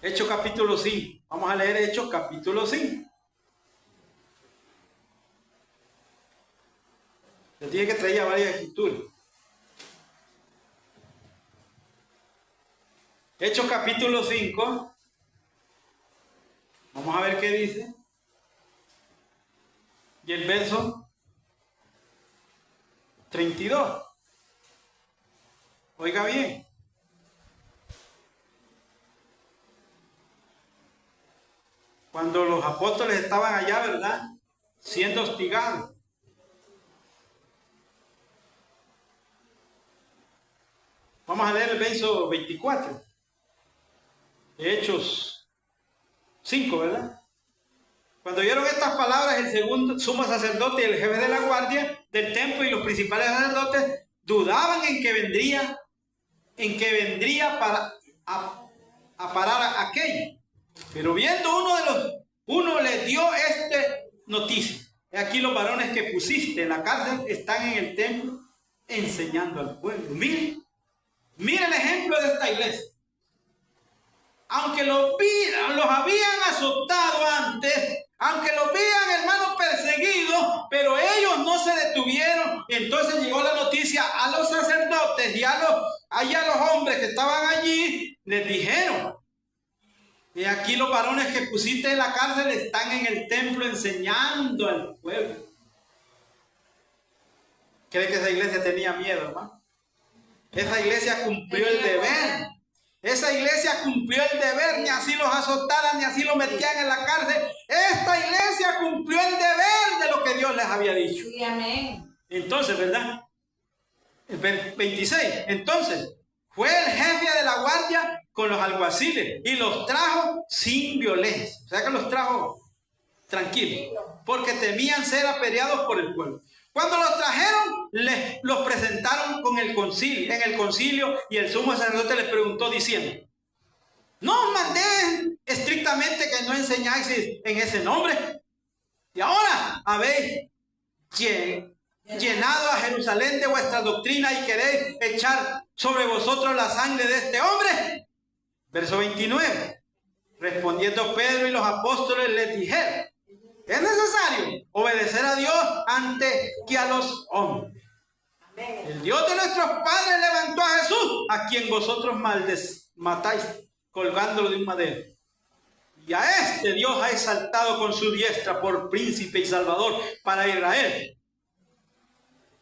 Hechos capítulo 5. Vamos a leer Hechos capítulo 5. Les dije que traía varias escrituras. Hechos capítulo 5. Vamos a ver qué dice. Y el verso 32. Oiga bien. Cuando los apóstoles estaban allá, ¿verdad? Siendo hostigados. Vamos a leer el verso 24. Hechos 5, ¿verdad? Cuando oyeron estas palabras, el segundo sumo sacerdote y el jefe de la guardia del templo y los principales sacerdotes dudaban en que vendría para parar aquello. Pero viendo uno le dio noticia. Aquí los varones que pusiste en la cárcel están en el templo enseñando al pueblo. Miren el ejemplo de esta iglesia. Aunque los habían azotado antes, aunque los vean, hermanos, perseguidos, pero ellos no se detuvieron. Entonces llegó la noticia a los sacerdotes y a los hombres que estaban allí, les dijeron: y aquí los varones que pusiste en la cárcel están en el templo enseñando al pueblo. ¿Cree que esa iglesia tenía miedo, hermano? Esa iglesia cumplió el deber. Esa iglesia cumplió el deber, ni así los azotaran, ni así los metían en la cárcel. Esta iglesia cumplió el deber de lo que Dios les había dicho. Sí, amén. Entonces, ¿verdad? El 26. Entonces, fue el jefe de la guardia con los alguaciles y los trajo sin violencia. O sea que los trajo tranquilos, porque temían ser apedreados por el pueblo. Cuando los trajeron, los presentaron en el concilio, y el sumo sacerdote les preguntó diciendo: ¿no os mandé estrictamente que no enseñáis en ese nombre? Y ahora habéis llenado a Jerusalén de vuestra doctrina y queréis echar sobre vosotros la sangre de este hombre. Verso 29. Respondiendo Pedro y los apóstoles les dijeron: es necesario obedecer a Dios antes que a los hombres. El Dios de nuestros padres levantó a Jesús, a quien vosotros matáis colgándolo de un madero. Y a este Dios ha exaltado con su diestra por príncipe y salvador para Israel.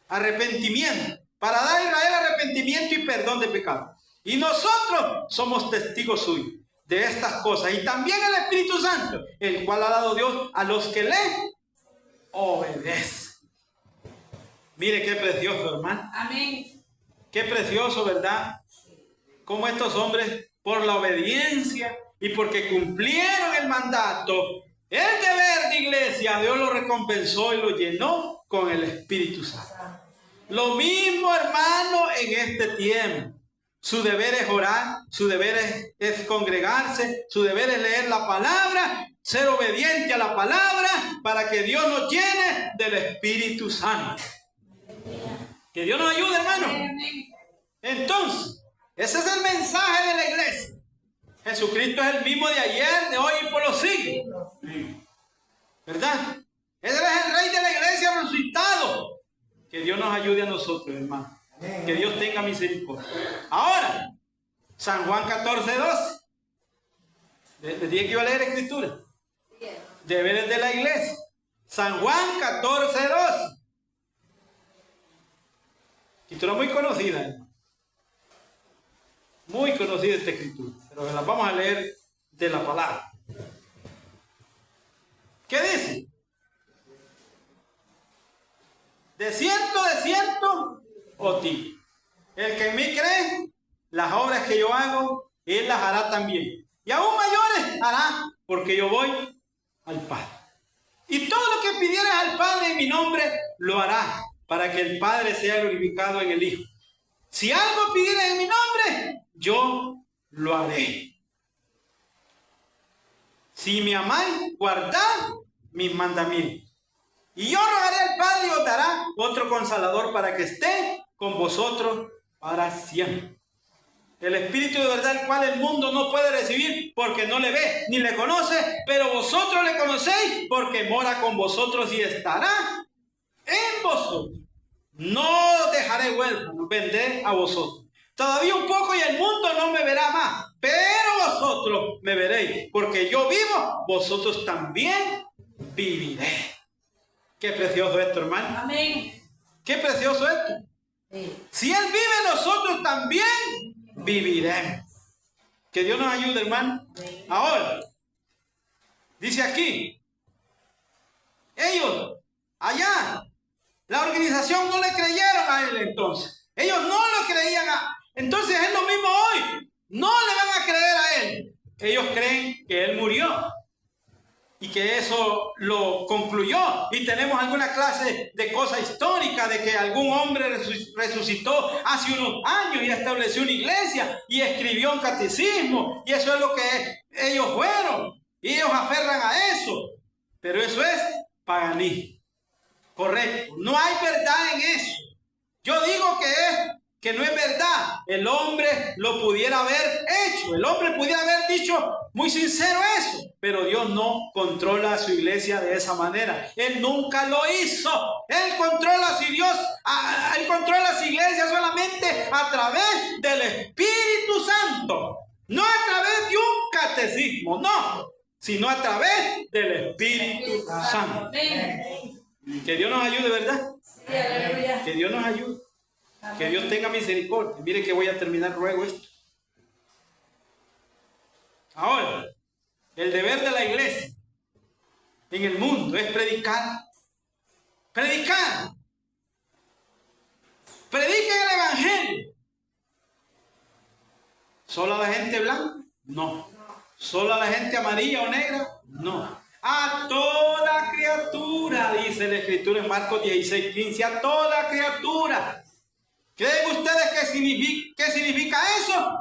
Arrepentimiento, para dar a Israel arrepentimiento y perdón de pecado. Y nosotros somos testigos suyos de estas cosas, y también el Espíritu Santo, el cual ha dado Dios a los que le obedecen. Mire qué precioso, hermano. Amén. Qué precioso, ¿verdad? Como estos hombres, por la obediencia y porque cumplieron el mandato, el deber de iglesia, Dios lo recompensó y lo llenó con el Espíritu Santo. Lo mismo, hermano, en este tiempo. Su deber es orar, su deber es congregarse, su deber es leer la palabra, ser obediente a la palabra para que Dios nos llene del Espíritu Santo. Que Dios nos ayude, hermano. Entonces, ese es el mensaje de la iglesia. Jesucristo es el mismo de ayer, de hoy y por los siglos. ¿Verdad? Él es el Rey de la iglesia resucitado. Que Dios nos ayude a nosotros, hermano. Que Dios tenga misericordia. Ahora, San Juan 14:12. Les dije que iba a leer escritura. Deberes de la iglesia. San Juan 14:12. Escritura muy conocida, hermano. Muy conocida esta escritura. Pero la vamos a leer de la palabra. ¿Qué dice? De cierto, os digo, el que en mí cree, las obras que yo hago, él las hará también. Y aún mayores hará, porque yo voy al Padre. Y todo lo que pidieras al Padre en mi nombre, lo hará, para que el Padre sea glorificado en el Hijo. Si algo pidieras en mi nombre, yo lo haré. Si me amáis, guardad mis mandamientos. Y yo rogaré al Padre y os dará otro Consolador para que esté con vosotros para siempre. El Espíritu de verdad, el cual el mundo no puede recibir porque no le ve ni le conoce, pero vosotros le conocéis porque mora con vosotros y estará en vosotros. No os dejaré huérfanos, vendré a vosotros. Todavía un poco y el mundo no me verá más, pero vosotros me veréis, porque yo vivo, vosotros también viviré. Qué precioso esto, hermano. Amén. Qué precioso esto. Sí. Si Él vive, nosotros también viviremos. Que Dios nos ayude, hermano. Ahora, dice aquí, ellos allá, la organización no le creyeron a Él entonces. Ellos no lo creían entonces es lo mismo hoy. No le van a creer a Él. Ellos creen que Él murió. Y que eso lo concluyó. Y tenemos alguna clase de cosa histórica de que algún hombre resucitó hace unos años y estableció una iglesia y escribió un catecismo. Y eso es lo que ellos fueron. Y ellos aferran a eso. Pero eso es paganismo. Correcto. No hay verdad en eso. Yo digo que no es verdad. El hombre lo pudiera haber hecho. El hombre pudiera haber dicho muy sincero eso. Pero Dios no controla a su iglesia de esa manera. Él nunca lo hizo. Él controla a su Dios. Él controla a su iglesia solamente a través del Espíritu Santo. No a través de un catecismo, no. Sino a través del Espíritu Santo. Que Dios nos ayude, ¿verdad? Que Dios nos ayude. Que Dios tenga misericordia. Mire que voy a terminar luego esto. Ahora, el deber de la iglesia en el mundo es predicar. Predicar. Prediquen el Evangelio. ¿Solo a la gente blanca? No. ¿Solo a la gente amarilla o negra? No. A toda criatura, dice la Escritura en Marcos 16:15. A toda criatura. ¿Creen ustedes qué significa eso?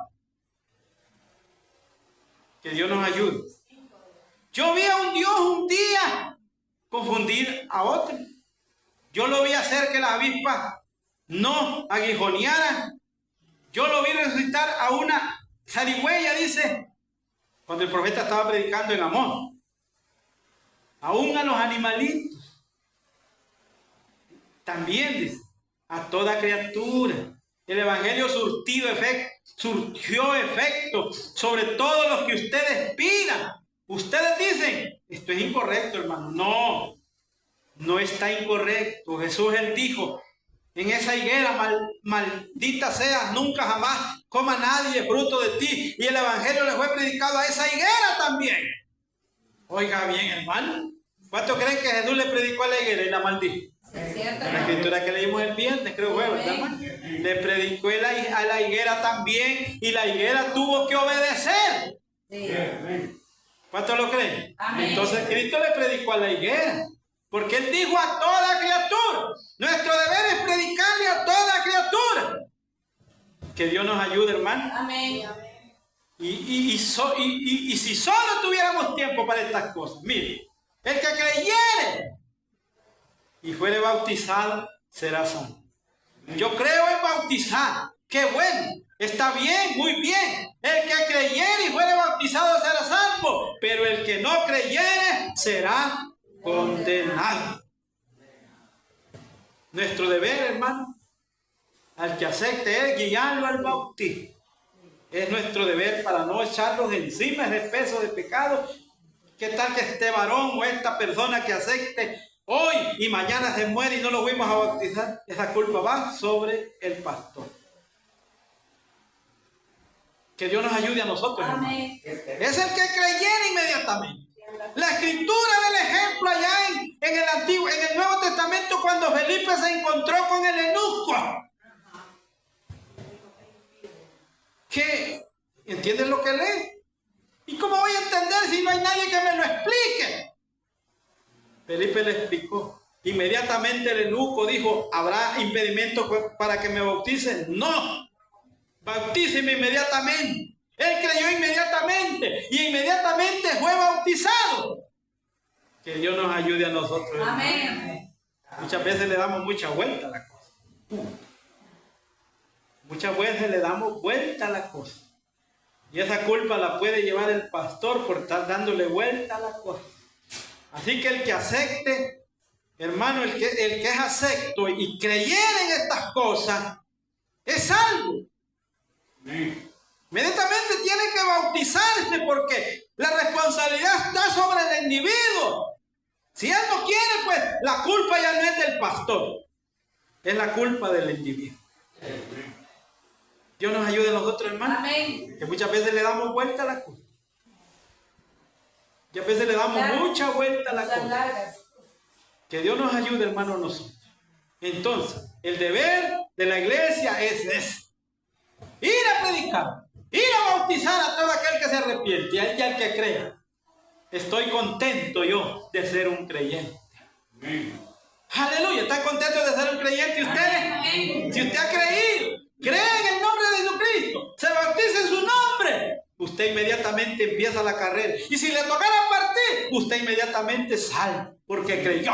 Que Dios nos ayude. Yo vi a un Dios un día confundir a otro. Yo lo vi hacer que las avispas no aguijonearan. Yo lo vi resucitar a una zarigüeya, dice, cuando el profeta estaba predicando en Amón. Aún a los animalitos. También dice. A toda criatura. El Evangelio surtió efecto sobre todos los que ustedes pidan. Ustedes dicen, esto es incorrecto, hermano. No, no está incorrecto. Jesús él dijo, en esa higuera maldita seas, nunca jamás coma nadie fruto de ti. Y el Evangelio le fue predicado a esa higuera también. Oiga bien, hermano. ¿Cuántos creen que Jesús le predicó a la higuera y la maldijo? La escritura que leímos el viernes, creo que fue, ¿verdad, hermano? Le predicó a la higuera también y la higuera tuvo que obedecer. Sí. ¿Cuántos lo creen? Amén. Entonces Cristo le predicó a la higuera Porque Él dijo a toda criatura. Nuestro deber es predicarle a toda criatura. Que Dios nos ayude, hermano. Amén. Y si solo tuviéramos tiempo para estas cosas, mire, el que creyere y fuere bautizado será salvo. Yo creo en bautizar. Qué bueno. Está bien, muy bien. El que creyere y fuere bautizado será salvo. Pero el que no creyere será condenado. Nuestro deber, hermano, al que acepte es guiarlo al bautismo. Es nuestro deber para no echarlos encima ese peso de pecado. ¿Qué tal que este varón o esta persona que acepte hoy y mañana se muere y no lo fuimos a bautizar? Esa culpa va sobre el pastor. Que Dios nos ayude a nosotros, hermano. Es el que creyera inmediatamente. La escritura del ejemplo allá en el Nuevo Testamento, cuando Felipe se encontró con el eunuco. ¿Qué? ¿Entienden lo que lee? ¿Y cómo voy a entender si no hay nadie que me lo explique? Felipe le explicó. Inmediatamente el eunuco dijo: ¿habrá impedimento para que me bauticen? No. Bautíceme inmediatamente. Él creyó inmediatamente y inmediatamente fue bautizado. Que Dios nos ayude a nosotros. Amén. Muchas veces le damos mucha vuelta a la cosa. Muchas veces le damos vuelta a la cosa. Y esa culpa la puede llevar el pastor por estar dándole vuelta a la cosa. Así que el que acepte, hermano, el que es acepto y creyera en estas cosas, es salvo. Inmediatamente tiene que bautizarse porque la responsabilidad está sobre el individuo. Si él no quiere, pues la culpa ya no es del pastor, es la culpa del individuo. Dios nos ayude a nosotros, hermanos. Amén. Que muchas veces le damos vuelta a la culpa. Muchas veces le damos mucha vuelta a la culpa. Que Dios nos ayude, hermanos, nosotros. Entonces, el deber de la iglesia es ese: ir a predicar, ir a bautizar a todo aquel que se arrepiente y al que crea. Estoy contento yo de ser un creyente. Aleluya. ¿Está contento de ser un creyente ustedes? Si usted ha creído, cree en el nombre de Jesucristo, se bautiza en su nombre, usted inmediatamente empieza la carrera. Y si le tocara partir, usted inmediatamente sale porque creyó.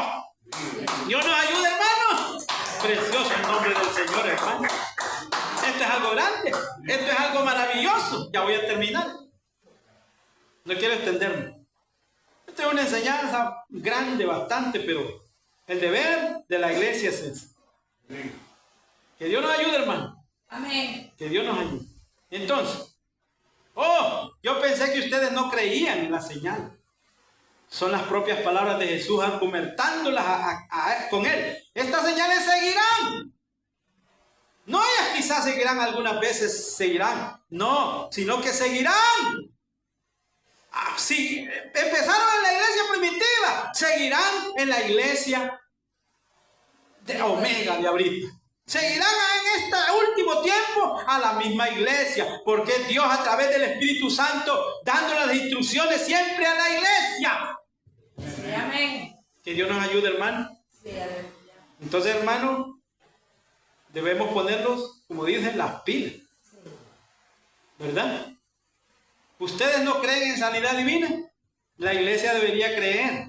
Dios nos ayude, hermanos. Precioso el nombre del Señor, hermano. Esto es algo grande, esto es algo maravilloso. Ya voy a terminar. No quiero extenderme. Esta es una enseñanza grande, bastante, pero el deber de la iglesia es ese. Que Dios nos ayude, hermano. Amén. Que Dios nos ayude. Entonces, yo pensé que ustedes no creían en la señal. Son las propias palabras de Jesús argumentándolas con Él. Estas señales seguirán. No, ellas quizás seguirán, algunas veces seguirán. No, sino que seguirán. Sí, empezaron en la iglesia primitiva, seguirán en la iglesia de Omega de ahorita. Seguirán en este último tiempo a la misma iglesia, porque es Dios a través del Espíritu Santo dando las instrucciones siempre a la iglesia. Sí, amén. Que Dios nos ayude, hermano. Sí, aleluya. Entonces, hermano, debemos ponernos, como dicen, las pilas, ¿verdad? ¿Ustedes no creen en sanidad divina? La iglesia debería creer.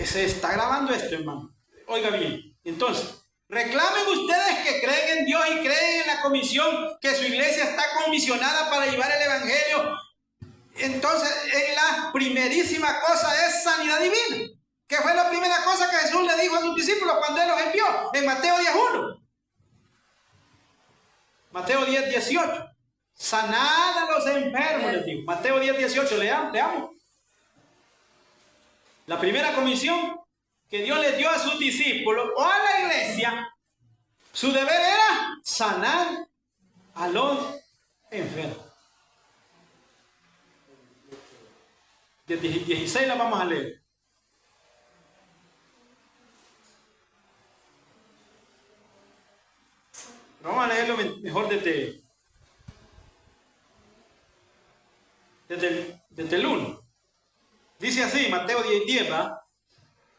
Se está grabando esto, hermano. Oiga bien. Entonces, reclamen ustedes que creen en Dios y creen en la comisión, que su iglesia está comisionada para llevar el evangelio. Entonces, la primerísima cosa es sanidad divina, que fue la primera cosa que Jesús le dijo a sus discípulos cuando Él los envió, en Mateo 10:1. Mateo 10:18. Sanad a los enfermos, les digo. Mateo 10:18, leamos. La primera comisión que Dios les dio a sus discípulos o a la iglesia, su deber era sanar a los enfermos. 16 la vamos a leer. Vamos a leerlo mejor desde el 1. Dice así, Mateo 10:10, ¿va?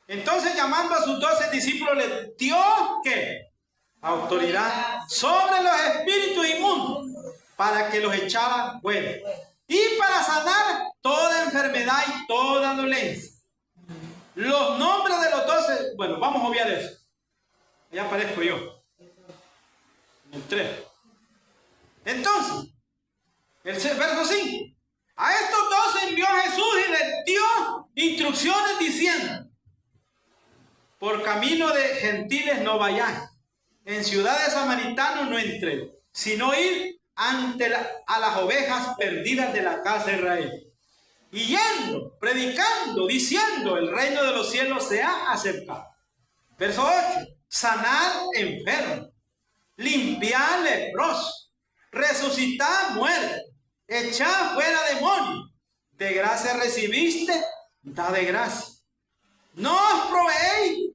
Entonces, llamando a sus 12 discípulos, les dio ¿qué? Autoridad sobre los espíritus inmundos para que los echaran fuera y para sanar toda enfermedad y toda dolencia. Los nombres de los 12, bueno, vamos a obviar eso. Ya aparezco yo. El 3. Entonces, el verso 5. A estos 12 envió Jesús y les dio instrucciones diciendo: por camino de gentiles no vayáis, en ciudades samaritanos no entréis, sino ir a las ovejas perdidas de la casa de Israel. Y yendo, predicando, diciendo: el reino de los cielos se ha acercado. Verso 8. Sanar enfermos, limpiar leprosos, resucitar muertos, echar fuera demonios. De gracia recibiste, da de gracia. No os proveéis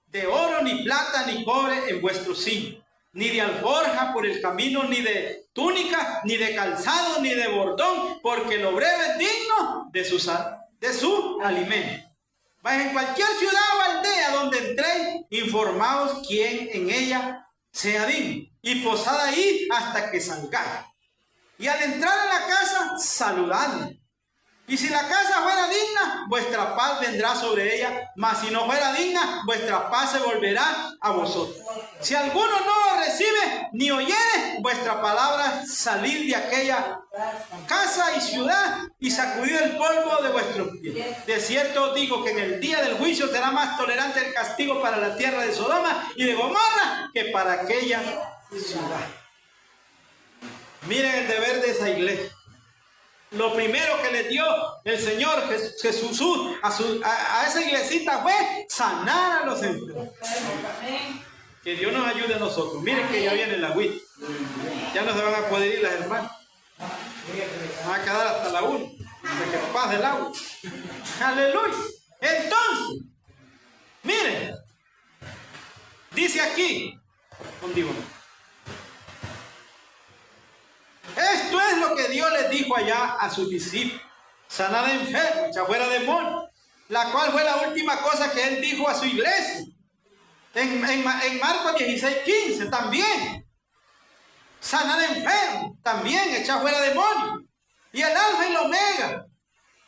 de oro, ni plata, ni cobre en vuestro cinto, ni de alforja por el camino, ni de túnica, ni de calzado, ni de bordón, porque lo breve es digno de su alimento. Vais en cualquier ciudad o aldea donde entréis, informaos quién en ella sea digno, y posad ahí hasta que salgáis. Y al entrar en la casa, saludadle. Y si la casa fuera digna, vuestra paz vendrá sobre ella, mas si no fuera digna, vuestra paz se volverá a vosotros. Si alguno no os recibe ni oyere vuestra palabra, salid de aquella casa y ciudad y sacudid el polvo de vuestros pies. De cierto os digo que en el día del juicio será más tolerante el castigo para la tierra de Sodoma y de Gomorra que para aquella ciudad. Miren el deber de esa iglesia. Lo primero que le dio el Señor Jesús a esa iglesita fue sanar a los enfermos. Que Dios nos ayude a nosotros. Miren que ya viene la agüita. Ya no se van a poder ir las hermanas. Van a quedar hasta la 1. Hasta que pase el agua. Aleluya. Entonces, miren. Dice aquí. Esto es lo que Dios les dijo allá a sus discípulos: sanar enfermos, echar fuera demonios, la cual fue la última cosa que Él dijo a su iglesia. En Marcos 16:15 también. Sanar enfermos, también echar fuera demonios. Y el alfa y el omega,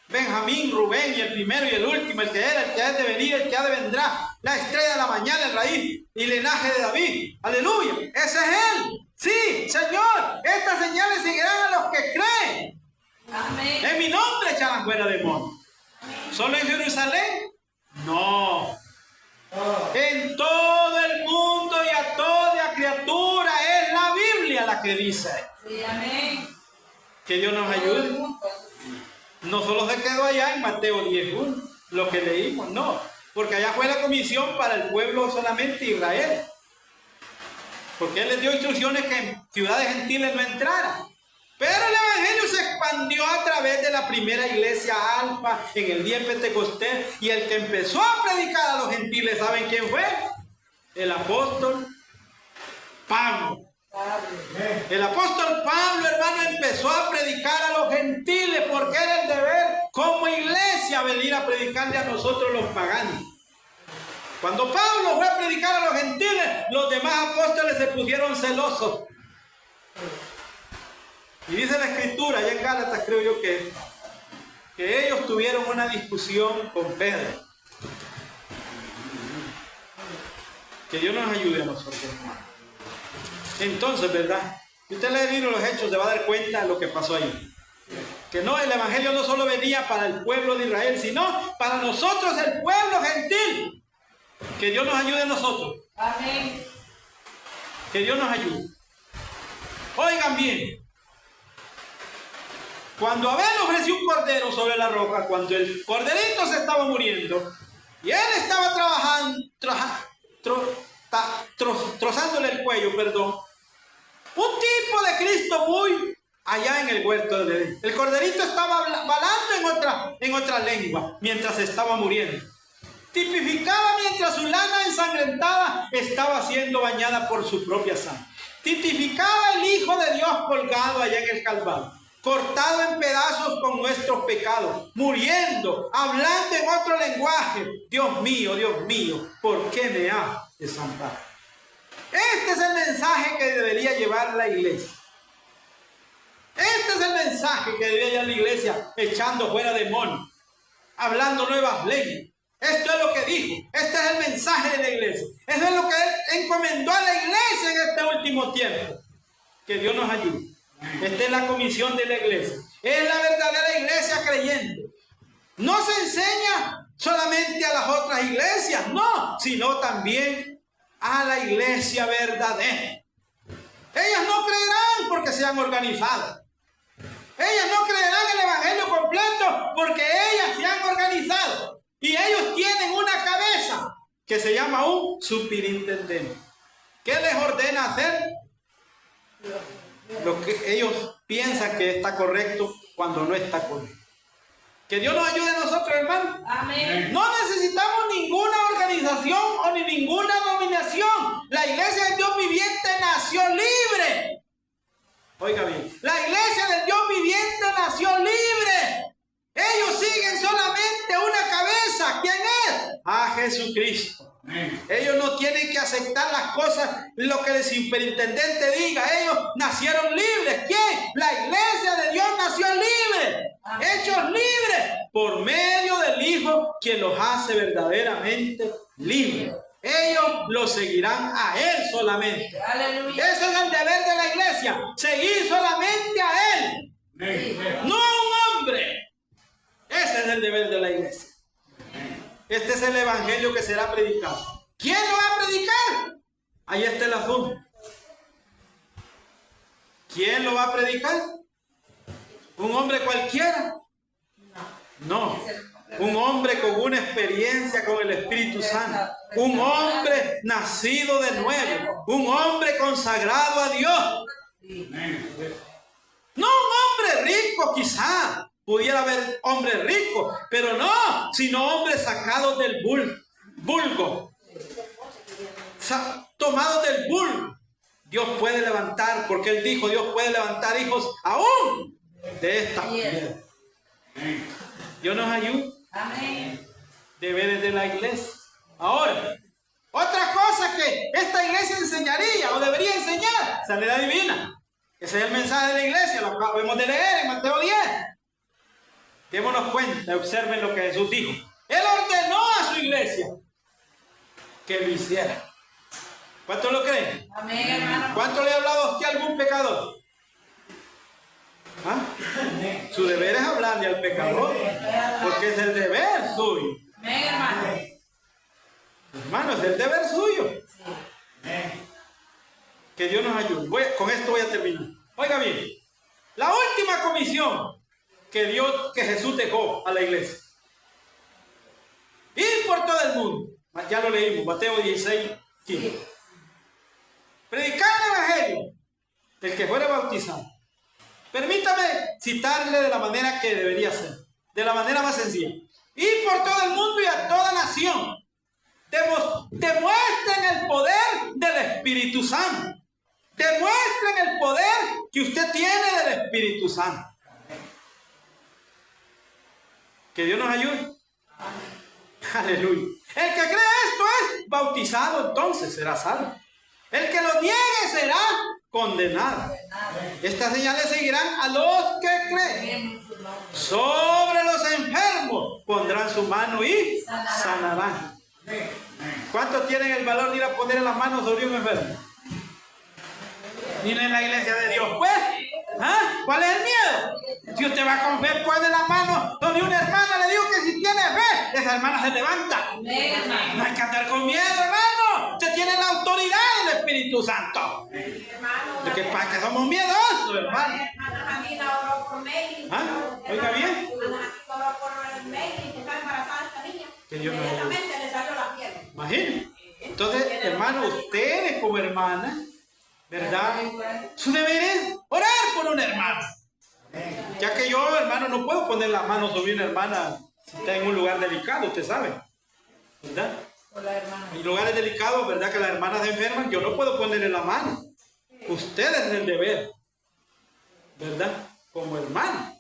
Benjamín, Rubén, y el primero y el último, el que era, el que ha de venir, el que ha de vendrá, la estrella de la mañana, el raíz y linaje de David. Aleluya, ese es Él. Sí, Señor, estas señales seguirán a los que creen. Amén. En mi nombre echarán fuera demonios. ¿Solo en Jerusalén? No. En todo el mundo y a toda criatura. Es la Biblia la que dice. Sí, amén. Que Dios nos ayude. No solo se quedó allá en Mateo 10:1, lo que leímos, no. Porque allá fue la comisión para el pueblo solamente Israel. Porque Él les dio instrucciones que en ciudades gentiles no entraran. Pero el evangelio se expandió a través de la primera iglesia alfa en el día de Pentecostés. Y el que empezó a predicar a los gentiles, ¿saben quién fue? El apóstol Pablo. El apóstol Pablo, hermano, empezó a predicar a los gentiles porque era el deber como iglesia venir a predicarle a nosotros los paganos. Cuando Pablo fue a predicar a los gentiles, los demás apóstoles se pusieron celosos. Y dice la escritura, allá en Gálatas creo yo que ellos tuvieron una discusión con Pedro. Que Dios nos ayude a nosotros, hermano. Entonces, ¿verdad? Si usted lee el libro de los Hechos, se va a dar cuenta de lo que pasó ahí. Que no, el evangelio no solo venía para el pueblo de Israel, sino para nosotros, el pueblo gentil. Que Dios nos ayude a nosotros. Amén. Que Dios nos ayude. Oigan bien. Cuando Abel ofreció un cordero sobre la roca, cuando el corderito se estaba muriendo, y él estaba trabajando, trozándole el cuello, perdón, un tipo de Cristo muy allá en el huerto de Edén. El corderito estaba hablando en otra lengua mientras estaba muriendo. Tipificaba mientras su lana ensangrentada estaba siendo bañada por su propia sangre. Tipificaba el Hijo de Dios colgado allá en el Calvario. cortado en pedazos con nuestros pecados, muriendo, hablando en otro lenguaje. Dios mío, ¿por qué me has desamparado? Este es el mensaje que debería llevar la iglesia. Este es el mensaje que debería llevar la iglesia, echando fuera demonios, hablando nuevas lenguas. Esto es lo que dijo. Este es el mensaje de la iglesia. Esto es lo que Él encomendó a la iglesia en este último tiempo. Que Dios nos ayude. Esta es la comisión de la iglesia. Es la verdadera iglesia creyente. No se enseña solamente a las otras iglesias, no, sino también a la iglesia verdadera. Ellas no creerán porque se han organizado. Ellas no creerán el evangelio completo porque ellas se han organizado. Y ellos tienen una cabeza que se llama un superintendente. ¿Qué les ordena hacer? Lo que ellos piensan que está correcto cuando no está correcto. Que Dios nos ayude a nosotros, hermanos. Amén. No necesitamos ninguna organización o ni ninguna dominación. La iglesia del Dios viviente nació libre. Oiga bien, la iglesia del Dios viviente nació libre. Ellos siguen solamente una cabeza. ¿Quién es? A Jesucristo. Ellos no tienen que aceptar las cosas, lo que el superintendente diga. Ellos nacieron libres. ¿Quién? La iglesia de Dios nació libre. Hechos libres por medio del Hijo, quien los hace verdaderamente libres. Ellos lo seguirán a Él solamente. Aleluya. Ese es el deber de la iglesia. Seguir solamente a Él. No a un hombre. Ese es el deber de la iglesia. Este es el evangelio que será predicado. ¿Quién lo va a predicar? Ahí está el asunto. ¿Quién lo va a predicar? ¿Un hombre cualquiera? No. Un hombre con una experiencia con el Espíritu Santo. Un hombre nacido de nuevo. Un hombre consagrado a Dios. No un hombre rico quizá. Pudiera haber hombres ricos, pero no, sino hombres sacados del vulgo, tomados del vulgo. Dios puede levantar, porque Él dijo, Dios puede levantar hijos aún de esta piedra. Dios nos ayude. Amén. Deberes de la iglesia. Ahora, otra cosa que esta iglesia enseñaría o debería enseñar, sanidad divina. Ese es el mensaje de la iglesia, lo acabamos de leer en Mateo 10. Démonos cuenta, observen lo que Jesús dijo. Él ordenó a su iglesia que lo hiciera. ¿Cuántos lo creen? Amén, hermano. ¿Cuánto le ha hablado a usted a algún pecador? ¿Ah? Su deber es hablarle al pecador, porque es el deber suyo. Amén, hermano. Hermano, es el deber suyo. Que Dios nos ayude. Con esto voy a terminar. Oiga bien, la última comisión que Jesús dejó a la iglesia. Ir por todo el mundo. Ya lo leímos, Mateo 16, 15. Predicar el evangelio del que fuera bautizado. Permítame citarle de la manera que debería ser, de la manera más sencilla. Ir por todo el mundo y a toda nación. Demuestren el poder del Espíritu Santo. Demuestren el poder que usted tiene del Espíritu Santo. Que Dios nos ayude. Aleluya. El que cree esto es bautizado, entonces será salvo. El que lo niegue será condenado. Estas señales seguirán a los que creen. Sobre los enfermos pondrán su mano y sanarán. ¿Cuántos tienen el valor de ir a poner las manos sobre un enfermo? Ni en la iglesia de Dios, pues. ¿Ah? ¿Cuál es el miedo? Si usted va con fe, pone la mano donde una hermana, le digo que si tiene fe, esa hermana se levanta. No hay que andar con miedo, hermano. Usted tiene la autoridad del Espíritu Santo. Lo que pasa es que somos miedosos, hermano. ¿Ah? Oiga bien. Que Dios nos ayude. Imagínense. Entonces, hermano, ustedes como hermanas, ¿verdad? Su deber es orar por una hermana. Ya que yo, hermano, no puedo poner la mano sobre una hermana si está en un lugar delicado, usted sabe, ¿verdad? En lugares delicados, ¿verdad? Que las hermanas se enferman, yo no puedo ponerle la mano. Ustedes en el deber, ¿verdad? como hermano.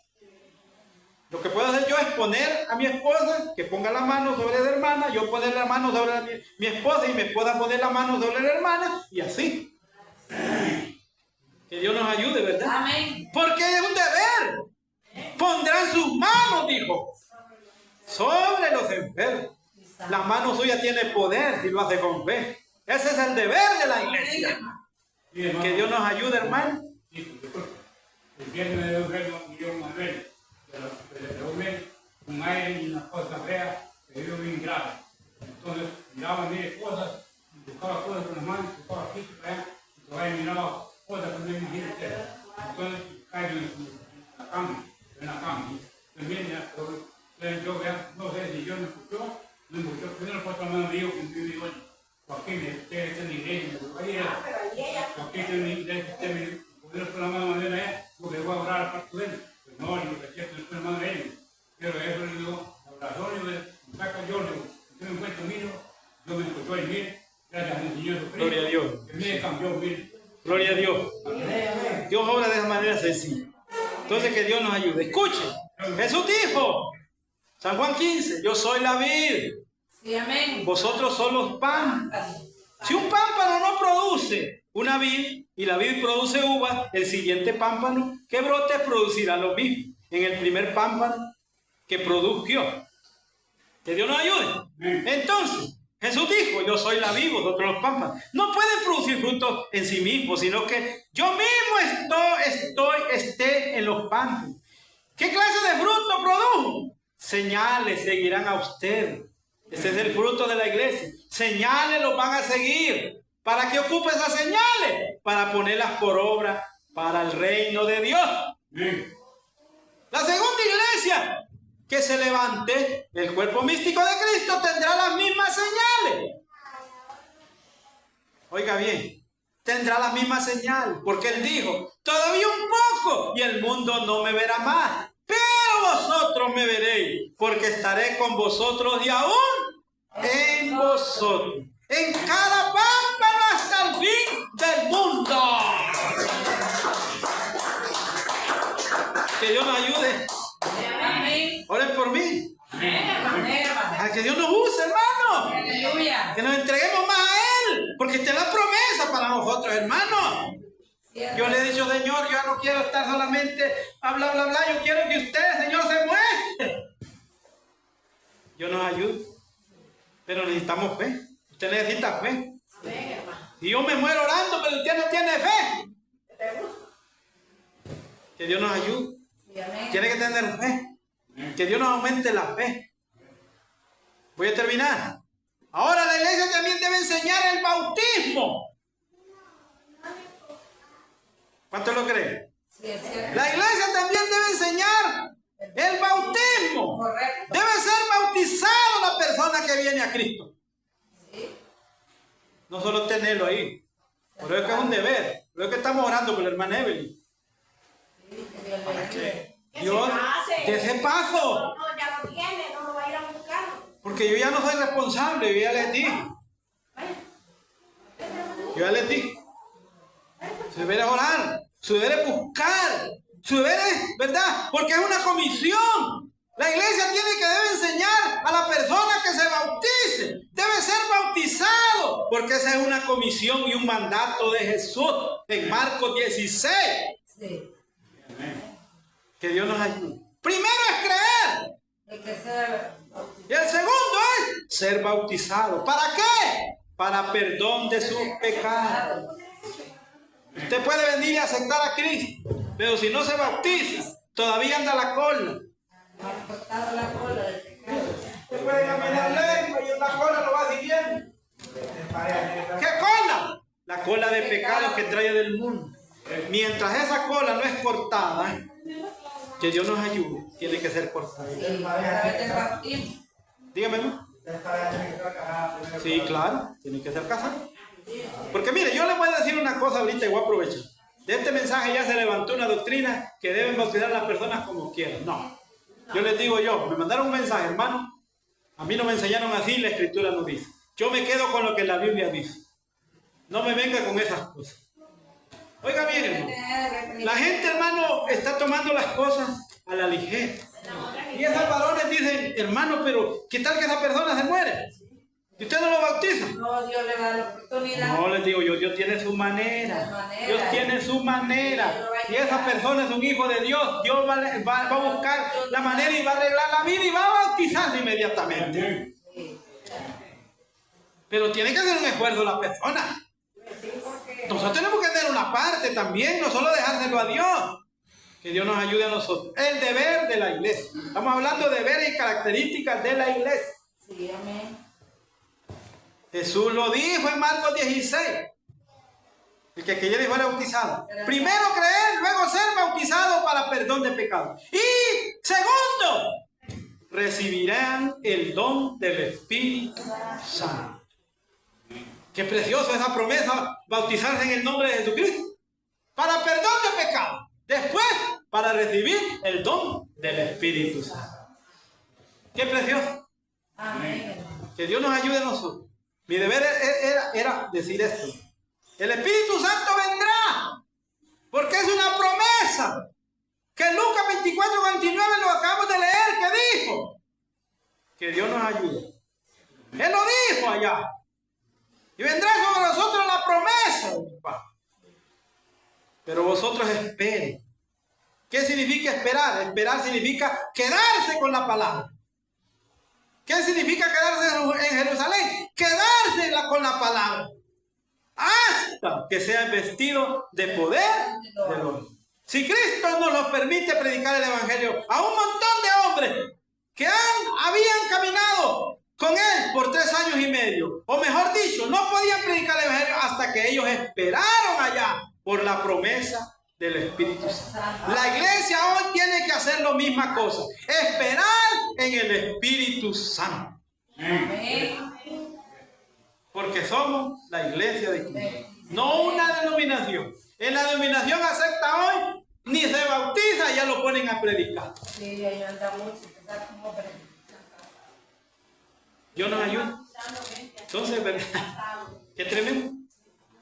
Lo que puedo hacer yo es poner a mi esposa, que ponga la mano sobre la hermana, yo poner la mano sobre mi esposa y mi esposa poner la mano sobre la hermana, y así. Que Dios nos ayude, ¿verdad? Amén. Porque es un deber. Pondrán sus manos, dijo, sobre los enfermos. La mano suya tiene poder si lo hace con fe. Ese es el deber de la iglesia. Que Dios nos ayude, hermano. El viernes de verlo, yo Manuel, pero un aire y una cosa fea, que yo bien grave. Entonces miraba mil cosas, buscaba cosas con las manos, buscaba aquí, allá, y todavía miraba cosas que no imagino usted. Entonces caigo en la cama, También yo vea, no sé si yo me escuchó, primero por la mano mío, que me dijo, Joaquín, usted está en la iglesia, Joaquín está en la iglesia, poder por la mano de él, porque voy a orar aparte de él. Pues no, yo rechazo el la mano de él. Pero eso le digo, abrazó, y saca yo, yo me encuentro mío, yo me escucho y mire, gracias al Señor Jesucristo. Gloria a Dios. Que me cambió, mire. Gloria a Dios. Dios obra de esa manera sencilla. Entonces que Dios nos ayude. Escuche, Jesús dijo, San Juan 15, yo soy la vid, Sí, amén. vosotros sois los pámpanos. Si un pámpano no produce una vid y la vid produce uva, el siguiente pámpano que brote producirá lo mismo en el primer pámpano que produjo. Que Dios nos ayude. Entonces, Jesús dijo, yo soy la vid, vosotros los pámpanos. No pueden producir frutos en sí mismos, sino que yo mismo esté en los pámpanos. ¿Qué clase de fruto produjo? Señales seguirán a usted. Ese es el fruto de la iglesia. Señales los van a seguir. ¿Para qué ocupa esas señales? Para ponerlas por obra para el reino de Dios. La segunda iglesia que se levante, el cuerpo místico de Cristo, tendrá las mismas señales. Oiga bien, tendrá las mismas señales, porque Él dijo, todavía un poco y el mundo no me verá más, pero vosotros me veréis, porque estaré con vosotros y aún en vosotros, en cada pámpano hasta el fin del mundo. Que Dios nos ayude. Amén. Oren por mí. Amén, hermano. A que Dios nos use, hermano. Aleluya. Que nos entreguemos más a Él, porque esta es la promesa para nosotros, hermano. Yo le he dicho, Señor, yo no quiero estar solamente a bla, bla, bla. Yo quiero que usted, Señor, se muestre. Dios nos ayude. Pero necesitamos fe. Usted necesita fe. Si yo me muero orando, pero usted no tiene fe. Que Dios nos ayude. Tiene que tener fe. Que Dios nos aumente la fe. Voy a terminar. Ahora la iglesia también debe enseñar el bautismo. ¿Cuántos lo creen? La iglesia también debe enseñar el bautismo. Correcto. Debe ser bautizado la persona que viene a Cristo. No solo tenerlo ahí. Por eso es que es un deber. Por eso es que estamos orando por la hermana Evelyn. ¿Para qué? Dios, de ese paso. No, ya lo tiene, no lo va a ir a buscar. Porque yo ya no soy responsable, yo ya les dije. Yo ya les dije. Su deber es orar, su deber es buscar, su deber es, ¿verdad? Porque es una comisión. La iglesia debe enseñar a la persona que se bautice. Debe ser bautizado, porque esa es una comisión y un mandato de Jesús en Marcos 16. Sí. Que Dios nos ayude. Primero es creer. Hay que ser Y el segundo es ser bautizado. ¿Para qué? Para perdón de sus pecados. Usted puede venir y aceptar a Cristo, pero si no se bautiza, todavía anda la cola. ha cortado la cola del pecado. Usted puede caminar lento y la cola lo va siguiendo. ¿Qué cola? La cola de pecados que trae del mundo. Mientras esa cola no es cortada, que Dios nos ayude, tiene que ser cortada. Sí, a través del bautismo. Dígame, ¿no? Sí, claro, tiene que ser casado. Porque mire, yo le voy a decir una cosa ahorita y voy a aprovechar. De este mensaje ya se levantó una doctrina que deben bautizar a las personas como quieran. No. Yo les digo me mandaron un mensaje, hermano. A mí no me enseñaron así, la escritura no dice. Yo me quedo con lo que la Biblia dice. No me venga con esas cosas. Oiga bien, hermano. La gente, hermano, está tomando las cosas a la ligera. Y esos varones dicen, hermano, pero ¿qué tal que esa persona se muere? ¿Y usted no lo bautiza? No, Dios le da la oportunidad. No, les digo yo, Dios tiene su manera. Dios tiene su manera. Si esa persona es un hijo de Dios, Dios va a buscar la manera y va a arreglar la vida y va a bautizarse inmediatamente. Pero tiene que hacer un esfuerzo la persona. Nosotros tenemos que tener una parte también, no solo dejárselo a Dios. Que Dios nos ayude a nosotros. El deber de la iglesia. Estamos hablando de deberes y características de la iglesia. Sí, amén. Jesús lo dijo en Marcos 16. El que quiere fuera bautizado. Primero creer, luego ser bautizado para perdón de pecados. Y segundo, recibirán el don del Espíritu Santo. Qué precioso esa promesa, bautizarse en el nombre de Jesucristo. Para perdón de pecados. Después, para recibir el don del Espíritu Santo. Qué precioso. Amén. Que Dios nos ayude a nosotros. Mi deber era decir esto. El Espíritu Santo vendrá. Porque es una promesa. Que Lucas 24:29 lo acabamos de leer. Que dijo. Que Dios nos ayude. Él lo dijo allá. Y vendrá sobre nosotros la promesa de mi Padre. Pero vosotros esperen. ¿Qué significa esperar? Esperar significa quedarse con la palabra. ¿Qué significa quedarse en Jerusalén? Quedarse con la palabra. Hasta que sea vestido de poder de Dios. Si Cristo nos lo permite predicar el Evangelio a un montón de hombres que habían caminado con Él por 3 años y medio, o mejor dicho, no podían predicar el Evangelio hasta que ellos esperaron allá por la promesa del Espíritu Santo. La iglesia hoy tiene que hacer la misma cosa, esperar en el Espíritu Santo. Amén. Porque somos la iglesia de Cristo, no una denominación. En la denominación acepta hoy, ni se bautiza, ya lo ponen a predicar. Sí, ahí anda mucho, está como predicar. Dios nos ayuda. Entonces, ¿verdad? Qué tremendo.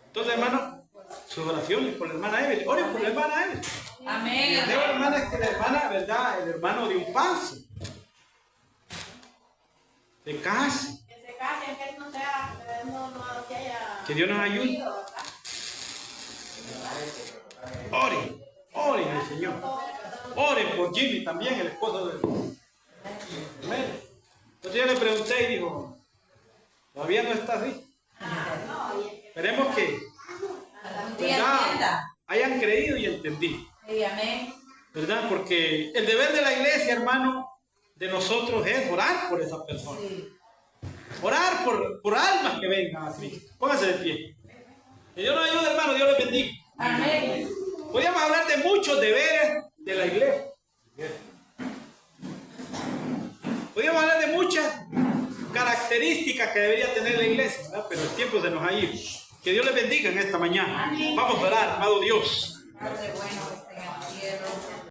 Entonces, hermano, sus oraciones por la hermana Evelyn. Oren por la hermana Evelyn. Amén. Les digo, hermana, que la hermana, ¿verdad? El hermano de un paso. Se case. Que se case, que no sea, que haya... Que Dios nos ayude. Oren. Oren al Señor. Oren por Jimmy también, el esposo de Mel. Entonces yo le pregunté y dijo, todavía no está así. Esperemos que ¿verdad? Hayan creído y entendido. Sí, amén. ¿Verdad? Porque el deber de la iglesia, hermano, de nosotros es orar por esas personas. Sí. Orar por almas que vengan a Cristo. Póngase de pie. Que Dios nos ayude, hermano. Dios les bendiga. Amén. Podríamos hablar de muchos deberes de la iglesia. Podríamos hablar de muchas características que debería tener la iglesia, ¿verdad? Pero el tiempo se nos ha ido. Que Dios les bendiga en esta mañana. Vamos a orar, amado Dios. Padre bueno que está en el cielo.